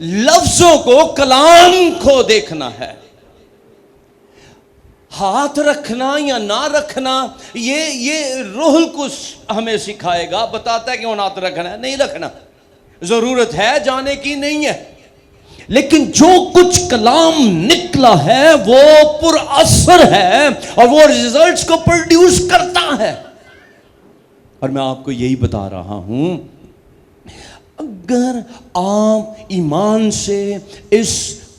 لفظوں کو، کلام کو دیکھنا ہے. ہاتھ رکھنا یا نہ رکھنا یہ روح القدس ہمیں سکھائے گا. بتاتا ہے کہ وہ ہاتھ رکھنا ہے، نہیں رکھنا، ضرورت ہے جانے کی نہیں ہے. لیکن جو کچھ کلام نکلا ہے وہ پر اثر ہے اور وہ ریزلٹس کو پروڈیوس کرتا ہے. اور میں آپ کو یہی بتا رہا ہوں، اگر آپ ایمان سے اس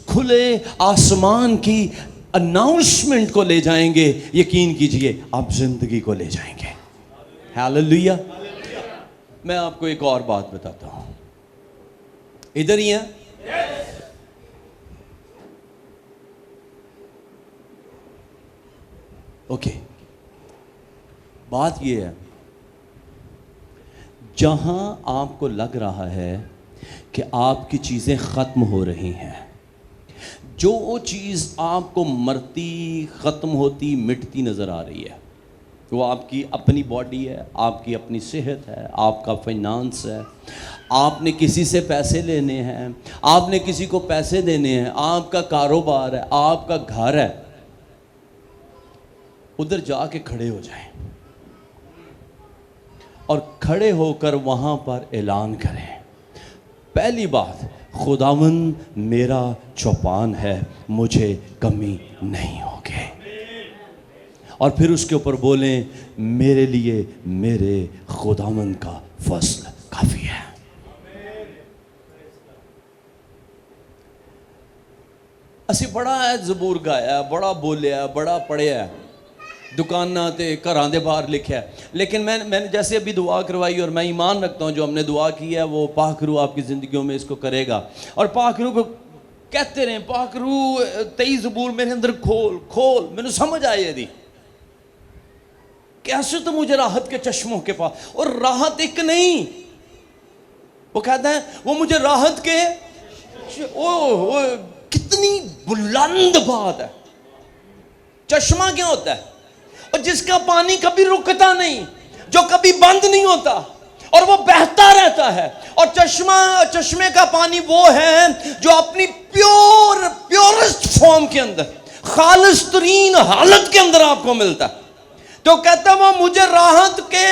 کھلے آسمان کی اناؤنسمنٹ کو لے جائیں گے، یقین کیجئے آپ زندگی کو لے جائیں گے. ہاللیلویہ. میں آپ کو ایک اور بات بتاتا ہوں. ادھر ہی ہیں؟ اوکے. بات یہ ہے، جہاں آپ کو لگ رہا ہے کہ آپ کی چیزیں ختم ہو رہی ہیں، جو چیز آپ کو مرتی، ختم ہوتی، مٹتی نظر آ رہی ہے، وہ آپ کی اپنی باڈی ہے، آپ کی اپنی صحت ہے، آپ کا فائنانس ہے، آپ نے کسی سے پیسے لینے ہیں، آپ نے کسی کو پیسے دینے ہیں، آپ کا کاروبار ہے، آپ کا گھر ہے. ادھر جا کے کھڑے ہو جائیں اور کھڑے ہو کر وہاں پر اعلان کریں. پہلی بات، خداوند میرا چوپان ہے، مجھے کمی نہیں ہوگی. اور پھر اس کے اوپر بولیں، میرے لیے میرے خداوند کا فضل کافی ہے. اسی بڑا ہے زبور گایا، بڑا بولیا، بڑا پڑھیا، دکاناں تے گھراں دے باہر لکھیا ہے. لیکن میں نے جیسے ابھی دعا کروائی اور میں ایمان رکھتا ہوں جو ہم نے دعا کی ہے وہ پاک روح آپ کی زندگیوں میں اس کو کرے گا. اور پاک روح کو کہتے رہیں، پاک روح 23 زبور میرے اندر کھول کھول. میں سمجھ آئی دی کیسے تو مجھے راحت کے چشموں کے پاس، اور راحت ایک نہیں، وہ کہتا ہے وہ مجھے راحت کے کتنی بلند بات ہے. چشمہ کیا ہوتا ہے؟ اور جس کا پانی کبھی رکتا نہیں، جو کبھی بند نہیں ہوتا اور وہ بہتا رہتا ہے. اور چشمے کا پانی وہ ہے جو اپنی پیورسٹ فارم کے اندر، خالص ترین حالت کے اندر آپ کو ملتا ہے. تو کہتا ہے وہ مجھے راحت کے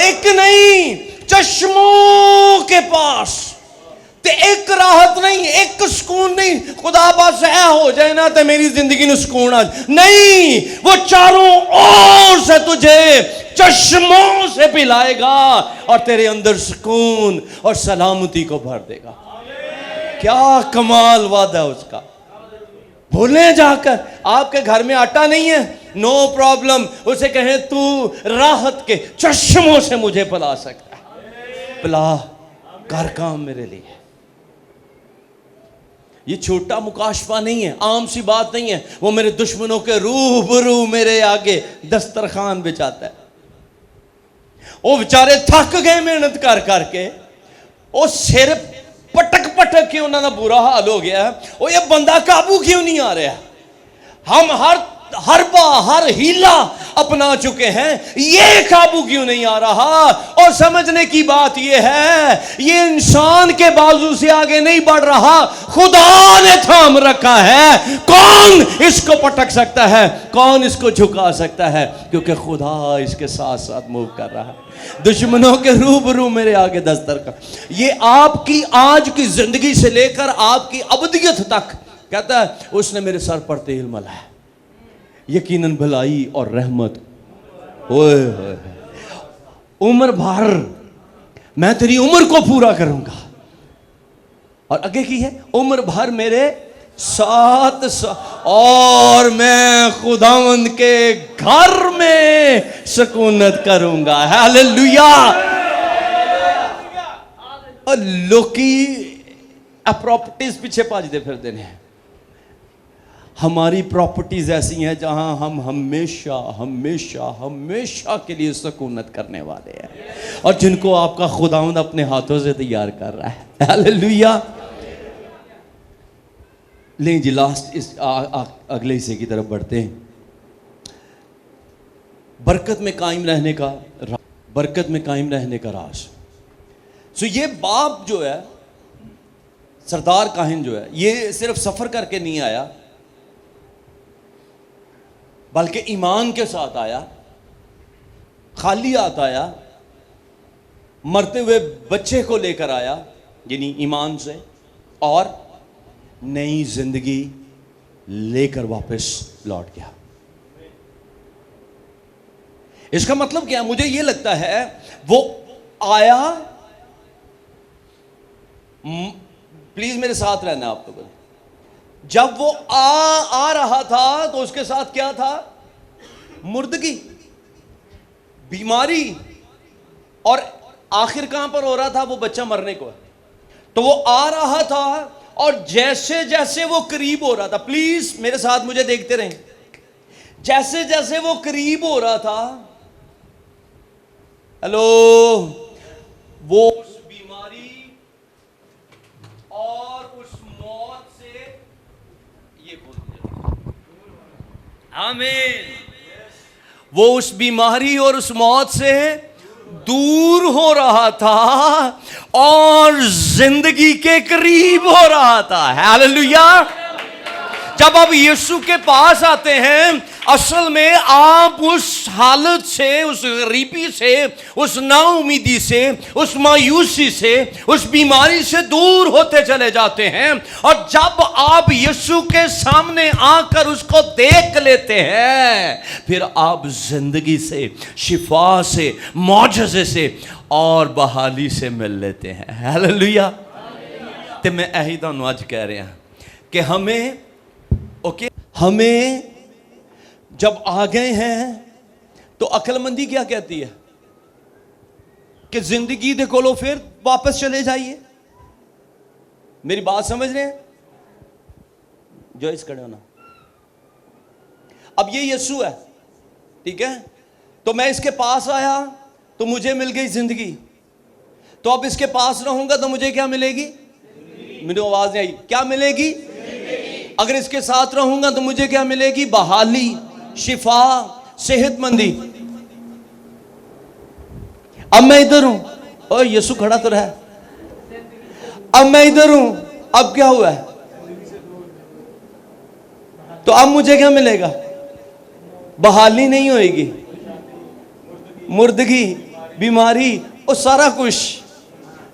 ایک نہیں، چشموں کے پاس. تے ایک راحت نہیں، ایک سکون نہیں. خدا بس اے ہو جائے نا تے میری زندگی نو سکون آ جائے، نہیں، وہ چاروں اور سے تجھے چشموں سے پلائے گا اور تیرے اندر سکون اور سلامتی کو بھر دے گا. کیا کمال وعدہ ہے اس کا. بھولیں جا کر آپ کے گھر میں آٹا نہیں ہے، نو پرابلم، اسے کہیں تو راحت کے چشموں سے مجھے پلا سکتا ہے، پلا کر کام میرے لیے. یہ چھوٹا مکاشفہ نہیں ہے، عام سی بات نہیں ہے. وہ میرے دشمنوں کے روبرو میرے آگے دسترخوان بچھاتا ہے. وہ بیچارے تھک گئے محنت کر کر کے، وہ سر پٹک پٹک کے انہوں نے برا حال ہو گیا ہے. وہ یہ بندہ قابو کیوں نہیں آ رہا؟ ہم ہر ہیلا اپنا چکے ہیں، یہ قابو کیوں نہیں آ رہا؟ اور سمجھنے کی بات یہ ہے، یہ انسان کے بازو سے آگے نہیں بڑھ رہا، خدا نے تھام رکھا ہے. کون اس کو پٹک سکتا ہے؟ کون اس کو جھکا سکتا ہے؟ کیونکہ خدا اس کے ساتھ ساتھ موو کر رہا ہے. دشمنوں کے روبرو میرے آگے دسترخوان. یہ آپ کی آج کی زندگی سے لے کر آپ کی ابدیت تک کہتا ہے اس نے میرے سر پر تیل ملا ہے، یقیناً بھلائی اور رحمت عمر بھر میں تیری عمر کو پورا کروں گا. اور آگے کی ہے عمر بھر میرے ساتھ اور میں خداوند کے گھر میں سکونت کروں گا. ہاللیلویہ. اور لوکی پراپرٹیز پیچھے پاجدے پھر دینے ہیں. ہماری پراپرٹیز ایسی ہیں جہاں ہم ہمیشہ ہمیشہ ہمیشہ کے لیے سکونت کرنے والے ہیں، اور جن کو آپ کا خداوند اپنے ہاتھوں سے تیار کر رہا ہے. ہاللیلویہ. لیں جی لاسٹ اس اگلے حصے کی طرف بڑھتے ہیں. برکت میں قائم رہنے کا راز. برکت میں قائم رہنے کا راز. سو یہ باپ جو ہے سردار کاہن جو ہے یہ صرف سفر کر کے نہیں آیا بلکہ ایمان کے ساتھ آیا, خالی ہاتھ آیا, مرتے ہوئے بچے کو لے کر آیا یعنی ایمان سے, اور نئی زندگی لے کر واپس لوٹ گیا. اس کا مطلب کیا؟ مجھے یہ لگتا ہے وہ آیا, پلیز میرے ساتھ رہنا آپ کو, جب وہ آ رہا تھا تو اس کے ساتھ کیا تھا؟ مردگی, بیماری, اور آخر کہاں پر ہو رہا تھا؟ وہ بچہ مرنے کو ہے. تو وہ آ رہا تھا اور جیسے جیسے وہ قریب ہو رہا تھا, پلیز میرے ساتھ مجھے دیکھتے رہیں, جیسے جیسے وہ قریب ہو رہا تھا, ہیلو, وہ اس بیماری اور اس موت سے یہ آمین, وہ اس بیماری اور اس موت سے دور ہو رہا تھا اور زندگی کے قریب ہو رہا تھا. ہیلیلویا. جب آپ یسوع کے پاس آتے ہیں, اصل میں آپ اس حالت سے, اس غریبی سے, اس نا امیدی سے, اس مایوسی سے, اس بیماری سے دور ہوتے چلے جاتے ہیں. اور جب آپ یسوع کے سامنے آ کر اس کو دیکھ لیتے ہیں, پھر آپ زندگی سے, شفا سے, معجزے سے اور بحالی سے مل لیتے ہیں. ہیلیلویا. تے میں یہی تانوں اج کہہ رہا کہ ہمیں ہمیں جب آ گئے ہیں تو عقل مندی کیا کہتی ہے کہ زندگی دے کولو پھر واپس چلے جائیے. میری بات سمجھ رہے ہیں؟ جو اس کھڑے ہونا, اب یہ یسوع ہے, ٹھیک ہے, تو میں اس کے پاس آیا تو مجھے مل گئی زندگی, تو اب اس کے پاس رہوں گا تو مجھے کیا ملے گی؟ میری آواز نہیں آئی, کیا ملے گی؟ اگر اس کے ساتھ رہوں گا تو مجھے کیا ملے گی؟ بحالی, شفا, صحت مندی. اب میں ادھر ہوں, اوہ یسوع کھڑا تو رہا, اب میں ادھر ہوں, اب کیا ہوا ہے؟ تو اب مجھے کیا ملے گا؟ بحالی نہیں ہوئے گی, مردگی, بیماری اور سارا کچھ.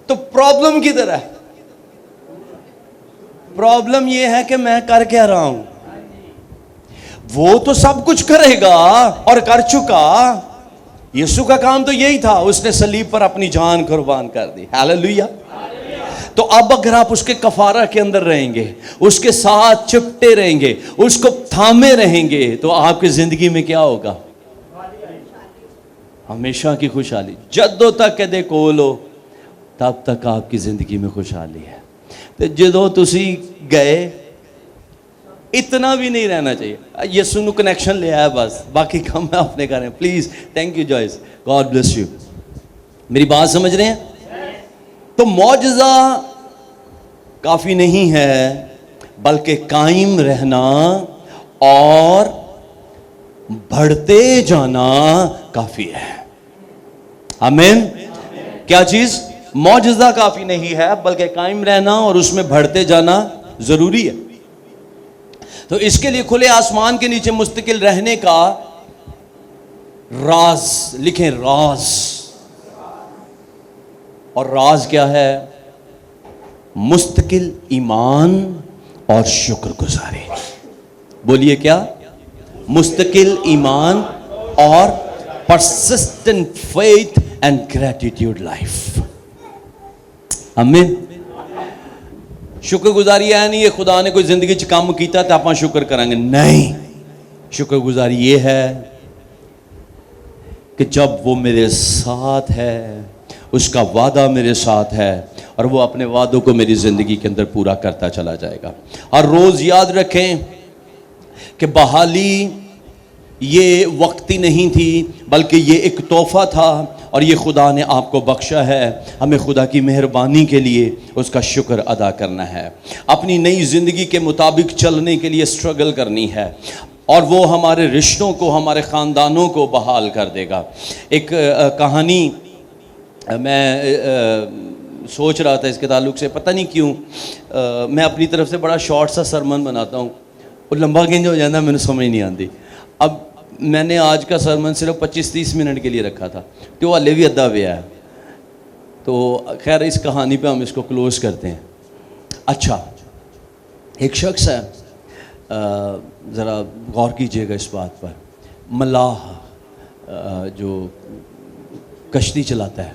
تو پرابلم کدھر ہے؟ پرابلم یہ ہے کہ میں کر کیا رہا ہوں. وہ تو سب کچھ کرے گا اور کر چکا. یسوع کا کام تو یہی تھا, اس نے صلیب پر اپنی جان قربان کر دی. ہیلیلویا. تو اب اگر آپ اس کے کفارہ کے اندر رہیں گے, اس کے ساتھ چپٹے رہیں گے, اس کو تھامے رہیں گے, تو آپ کی زندگی میں کیا ہوگا؟ ہمیشہ کی خوشحالی. جدوں تک کدے کولو تب تک آپ کی زندگی میں خوشحالی ہے. جدوں تسی گئے اتنا بھی نہیں رہنا چاہیے. یسوع نو کنیکشن لے آیا بس, باقی کام میں آپ نے کریں. Please, thank you Joyce, God bless you. میری بات سمجھ رہے ہیں؟ تو معجزہ کافی نہیں ہے بلکہ قائم رہنا اور بڑھتے جانا کافی ہے. آمین. کیا چیز؟ معجزہ کافی نہیں ہے بلکہ قائم رہنا اور اس میں بڑھتے جانا ضروری ہے. تو اس کے لیے کھلے آسمان کے نیچے مستقل رہنے کا راز لکھیں, راز. اور راز کیا ہے؟ مستقل ایمان اور شکر گزاری. بولیے کیا؟ مستقل ایمان اور persistent faith and gratitude life. آمین. شکر گزاری ہے نہیں یہ خدا نے کوئی زندگی چ کام کیتا تو آپ شکر کریں گے, نہیں. شکر گزاری یہ ہے کہ جب وہ میرے ساتھ ہے, اس کا وعدہ میرے ساتھ ہے, اور وہ اپنے وعدوں کو میری زندگی کے اندر پورا کرتا چلا جائے گا. اور روز یاد رکھیں کہ بحالی یہ وقتی نہیں تھی بلکہ یہ ایک تحفہ تھا, اور یہ خدا نے آپ کو بخشا ہے. ہمیں خدا کی مہربانی کے لیے اس کا شکر ادا کرنا ہے, اپنی نئی زندگی کے مطابق چلنے کے لیے سٹرگل کرنی ہے, اور وہ ہمارے رشتوں کو, ہمارے خاندانوں کو بحال کر دے گا. ایک کہانی میں سوچ رہا تھا اس کے تعلق سے, پتہ نہیں کیوں میں اپنی طرف سے بڑا شارٹ سا سرمن بناتا ہوں, وہ لمبا گنج ہو جاتا ہے, مجھے سمجھ نہیں آتی. اب میں نے آج کا سرمن صرف 25-30 منٹ کے لیے رکھا تھا, تو وہ ہلے بھی ادھا پیا ہے. تو خیر اس کہانی پہ ہم اس کو کلوز کرتے ہیں. اچھا, ایک شخص ہے, ذرا غور کیجئے گا اس بات پر, ملاح جو کشتی چلاتا ہے,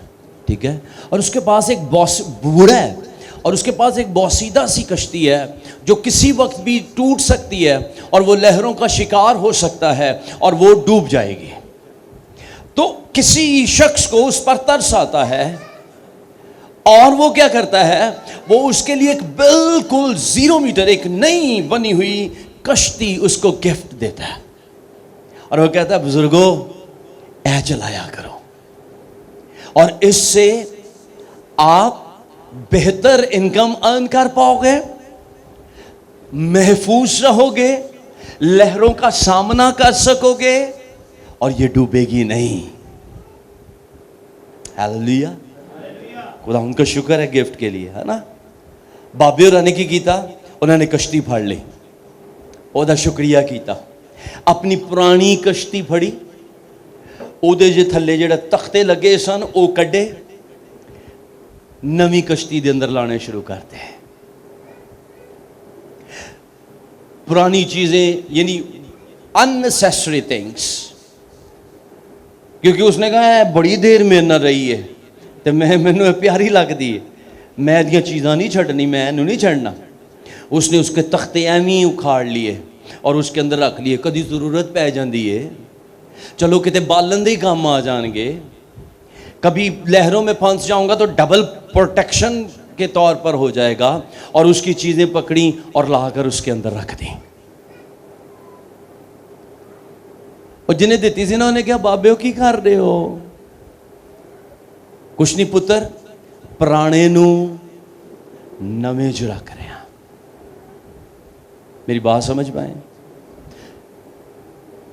ٹھیک ہے, اور اس کے پاس ایک بوڑھا ہے, اور اس کے پاس ایک بوسیدہ سی کشتی ہے جو کسی وقت بھی ٹوٹ سکتی ہے اور وہ لہروں کا شکار ہو سکتا ہے اور وہ ڈوب جائے گی. تو کسی شخص کو اس پر ترس آتا ہے اور وہ کیا کرتا ہے, وہ اس کے لیے ایک بالکل 0 میٹر ایک نئی بنی ہوئی کشتی اس کو گفٹ دیتا ہے, اور وہ کہتا ہے بزرگوں اے چلایا کرو, اور اس سے آپ بہتر انکم ارن کر پاؤ گے, محفوظ رہو گے, لہروں کا سامنا کر سکو گے, اور یہ ڈوبے گی نہیں. ہیلیلویا, خدا ان کا شکر ہے گفٹ کے لیے, ہے نا. بابے اور نے کی کیتا, انہوں نے کشتی پھاڑ لی, وہ دا شکریہ کیتا, اپنی پرانی کشتی پھڑی, او دے جے تھلے جڑا تختے لگے سن او کڈے, نوی کشتی دے اندر لانے شروع کرتے ہیں. پرانی چیزیں یعنی unnecessary things, کیونکہ اس نے کہا ہے بڑی دیر میں نہ رہی ہے تو مینوں پیاری لگ دی ہے, میں دیاں چیزاں نہیں چھڑنی, میں انہوں نہیں چھڑنا. اس نے اس کے تختے ایویں اکھاڑ لیے اور اس کے اندر رکھ لیے, کدی ضرورت پہ جاندی ہے, چلو کتے بالن دے ہی کام آ جان گے, کبھی لہروں میں پھنس جاؤں گا تو ڈبل پروٹیکشن کے طور پر ہو جائے گا, اور اس کی چیزیں پکڑیں اور لا کر اس کے اندر رکھ دیں. اور جنہیں دیتی سی نا انہیں کیا, بابیو کی کر رہے ہو, کچھ نہیں پتر, پرانے نو نویں جو رکھ رہے ہیں. میری بات سمجھ پائیں,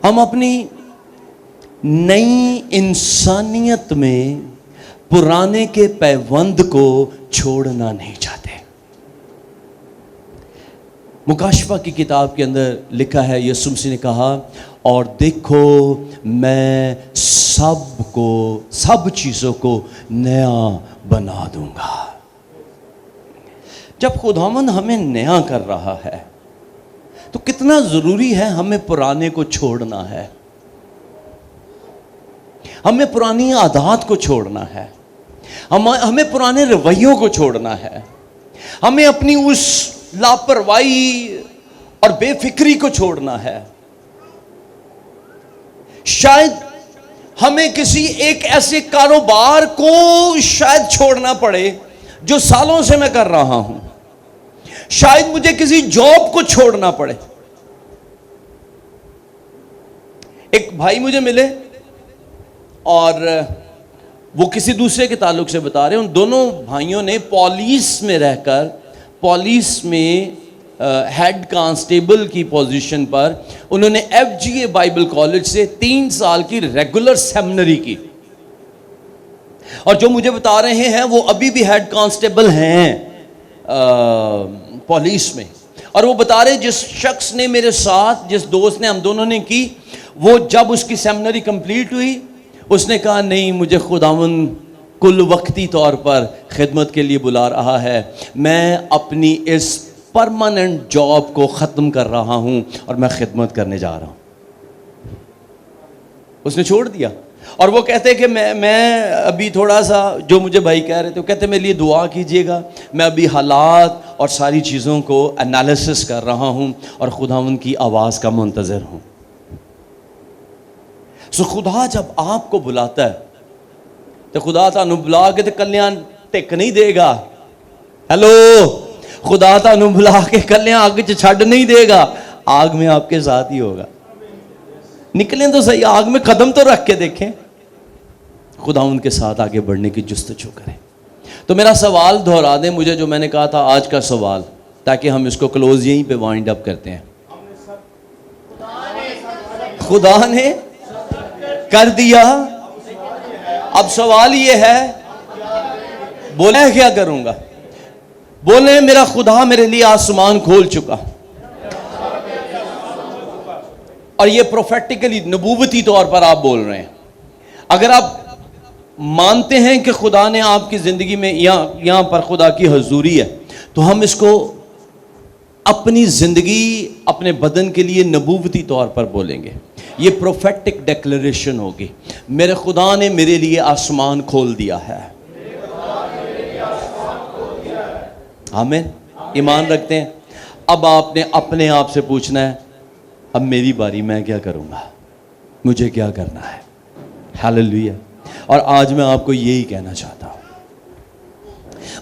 ہم اپنی نئی انسانیت میں پرانے کے پیوند کو چھوڑنا نہیں چاہتے. مکاشفہ کی کتاب کے اندر لکھا ہے, یسوع مسیح نے کہا, اور دیکھو میں سب چیزوں کو نیا بنا دوں گا. جب خداوند ہمیں نیا کر رہا ہے تو کتنا ضروری ہے ہمیں پرانے کو چھوڑنا ہے, ہمیں پرانی عادات کو چھوڑنا ہے, ہمیں پرانے رویوں کو چھوڑنا ہے, ہمیں اپنی اس لاپرواہی اور بے فکری کو چھوڑنا ہے. شاید ہمیں کسی ایک ایسے کاروبار کو شاید چھوڑنا پڑے جو سالوں سے میں کر رہا ہوں, شاید مجھے کسی جاب کو چھوڑنا پڑے. ایک بھائی مجھے ملے اور وہ کسی دوسرے کے تعلق سے بتا رہے ہیں, ان دونوں بھائیوں نے پولیس میں رہ کر, پولیس میں ہیڈ کانسٹیبل کی پوزیشن پر, انہوں نے FGA بائبل کالج سے 3 سال کی ریگولر سیمنری کی, اور جو مجھے بتا رہے ہیں وہ ابھی بھی ہیڈ کانسٹیبل ہیں پولیس میں. اور وہ بتا رہے جس شخص نے میرے ساتھ, جس دوست نے ہم دونوں نے کی, وہ جب اس کی سیمنری کمپلیٹ ہوئی اس نے کہا نہیں, مجھے خداوند کل وقتی طور پر خدمت کے لیے بلا رہا ہے, میں اپنی اس پرماننٹ جاب کو ختم کر رہا ہوں اور میں خدمت کرنے جا رہا ہوں. اس نے چھوڑ دیا. اور وہ کہتے کہ میں ابھی تھوڑا سا, جو مجھے بھائی کہہ رہے تھے, وہ کہتے میرے لیے دعا کیجئے گا, میں ابھی حالات اور ساری چیزوں کو انالیسس کر رہا ہوں اور خداوند کی آواز کا منتظر ہوں. سو خدا جب آپ کو بلاتا ہے تو خدا تانوں بلا کے تے کلیاں ٹک نہیں دے گا. ہیلو, خدا تانوں بلا کے کلیاں آگ چ چھڈ نہیں دے گا, آگ میں آپ کے ساتھ ہی ہوگا. نکلیں تو صحیح, آگ میں قدم تو رکھ کے دیکھیں, خدا ان کے ساتھ آگے بڑھنے کی جستجو کریں. تو میرا سوال دہرا دیں مجھے, جو میں نے کہا تھا آج کا سوال, تاکہ ہم اس کو کلوز یہیں پہ وائنڈ اپ کرتے ہیں. خدا نے کر دیا, اب سوال یہ ہے بولے میں کیا کروں گا؟ بولے میرا خدا میرے لیے آسمان کھول چکا. اور یہ پروفیٹیکلی نبوتی طور پر آپ بول رہے ہیں. اگر آپ مانتے ہیں کہ خدا نے آپ کی زندگی میں یہاں پر خدا کی حضوری ہے, تو ہم اس کو اپنی زندگی اپنے بدن کے لیے نبوتی طور پر بولیں گے. یہ پروفیٹک ڈیکلیریشن ہوگی, میرے خدا نے میرے لیے آسمان کھول دیا ہے. آمین. ایمان رکھتے ہیں. اب آپ نے اپنے آپ سے پوچھنا ہے, اب میری باری, میں کیا کروں گا, مجھے کیا کرنا ہے. ہاللیلویا. اور آج میں آپ کو یہی کہنا چاہتا ہوں,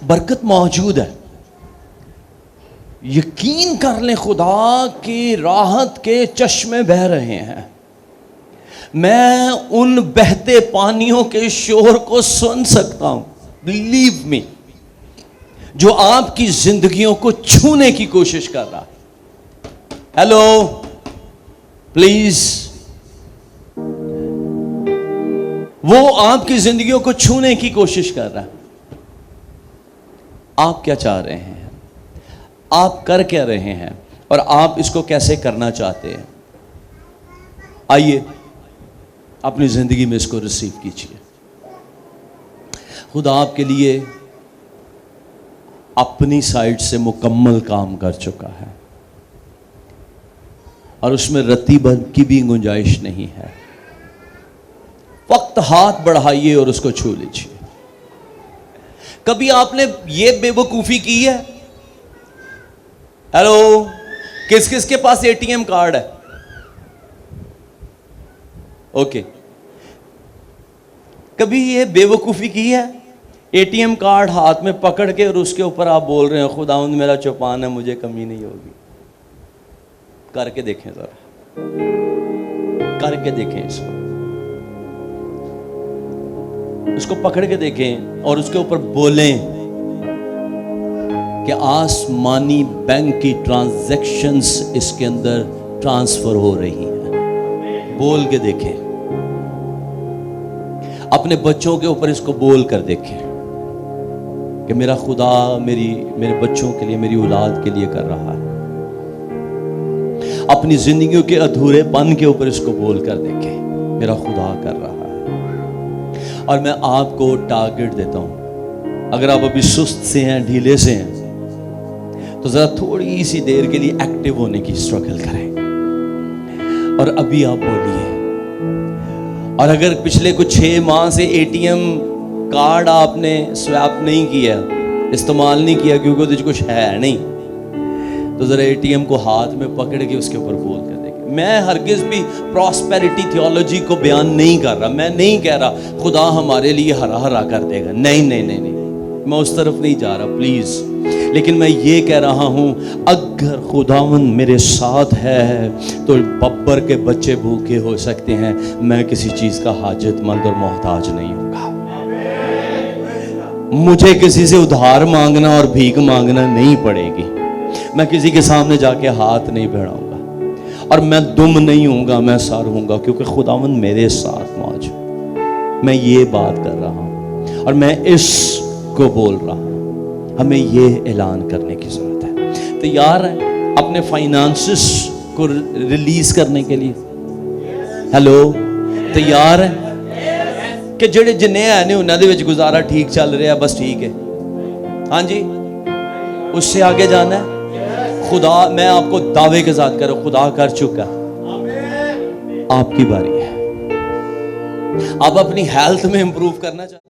برکت موجود ہے. یقین کر لیں خدا کی راحت کے چشمے بہہ رہے ہیں. میں ان بہتے پانیوں کے شور کو سن سکتا ہوں, بلیو می, جو آپ کی زندگیوں کو چھونے کی کوشش کر رہا. ہیلو پلیز, وہ آپ کی زندگیوں کو چھونے کی کوشش کر رہا ہے. آپ کیا چاہ رہے ہیں, آپ کر کیا رہے ہیں, اور آپ اس کو کیسے کرنا چاہتے ہیں؟ آئیے اپنی زندگی میں اس کو ریسیو کیجیے. خدا آپ کے لیے اپنی سائٹ سے مکمل کام کر چکا ہے, اور اس میں رتی بھر کی بھی گنجائش نہیں ہے. وقت ہاتھ بڑھائیے اور اس کو چھو لیجیے. کبھی آپ نے یہ بے وقوفی کی ہے؟ ہیلو, کس کس کے پاس اے ٹی ایم کارڈ ہے؟ اوکے. کبھی یہ بے وقوفی کی ہے؟ اے ٹی ایم کارڈ ہاتھ میں پکڑ کے اور اس کے اوپر آپ بول رہے ہیں خداوند میرا چوپان ہے, مجھے کمی نہیں ہوگی. کر کے دیکھیں ذرا, کر کے دیکھیں اس کو پکڑ کے دیکھیں اور اس کے اوپر بولیں کہ آسمانی بینک کی ٹرانزیکشنز اس کے اندر ٹرانسفر ہو رہی ہیں. بول کے دیکھیں. اپنے بچوں کے اوپر اس کو بول کر دیکھیں کہ میرا خدا میرے بچوں کے لیے, میری اولاد کے لیے کر رہا ہے. اپنی زندگیوں کے ادھورے پن کے اوپر اس کو بول کر دیکھیں, میرا خدا کر رہا ہے. اور میں آپ کو ٹارگٹ دیتا ہوں, اگر آپ ابھی سست سے ہیں, ڈھیلے سے ہیں, تو ذرا تھوڑی سی دیر کے لیے ایکٹیو ہونے کی اسٹرگل کریں, اور ابھی آپ بولیے. اور اگر پچھلے کچھ 6 ماہ سے اے ٹی ایم کارڈ آپ نے سویپ نہیں کیا, استعمال نہیں کیا کیونکہ وہ کچھ ہے نہیں, تو ذرا اے ٹی ایم کو ہاتھ میں پکڑ کے اس کے اوپر بول کر دیکھیں. میں ہرگز بھی پراسپیرٹی تھیولوجی کو بیان نہیں کر رہا. میں نہیں کہہ رہا خدا ہمارے لیے ہرا ہرا کر دے گا, نہیں نہیں نہیں نہیں, میں اس طرف نہیں جا رہا پلیز. لیکن میں یہ کہہ رہا ہوں, اگر خداوند میرے ساتھ ہے تو ببر کے بچے بھوکے ہو سکتے ہیں, میں کسی چیز کا حاجت مند اور محتاج نہیں ہوں گا. مجھے کسی سے ادھار مانگنا اور بھیک مانگنا نہیں پڑے گی. میں کسی کے سامنے جا کے ہاتھ نہیں بڑھاؤں گا, اور میں دم نہیں ہوں گا, میں سر ہوں گا, کیونکہ خداوند میرے ساتھ موجود. میں یہ بات کر رہا ہوں اور میں اس کو بول رہا ہوں. ہمیں یہ اعلان کرنے کی ضرورت ہے. تیار ہیں اپنے فائنانسز کو ریلیز کرنے کے لیے؟ ہیلو, تیار ہیں کہ جڑے جنے ہیں انہاں دے وچ گزارا ٹھیک چل رہا ہے, بس ٹھیک ہے, ہاں جی, اس سے آگے جانا ہے؟ خدا, میں آپ کو دعوے کے ساتھ کروں, خدا کر چکا. آپ کی باری ہے. آپ اپنی ہیلتھ میں امپروو کرنا چاہتے ہیں؟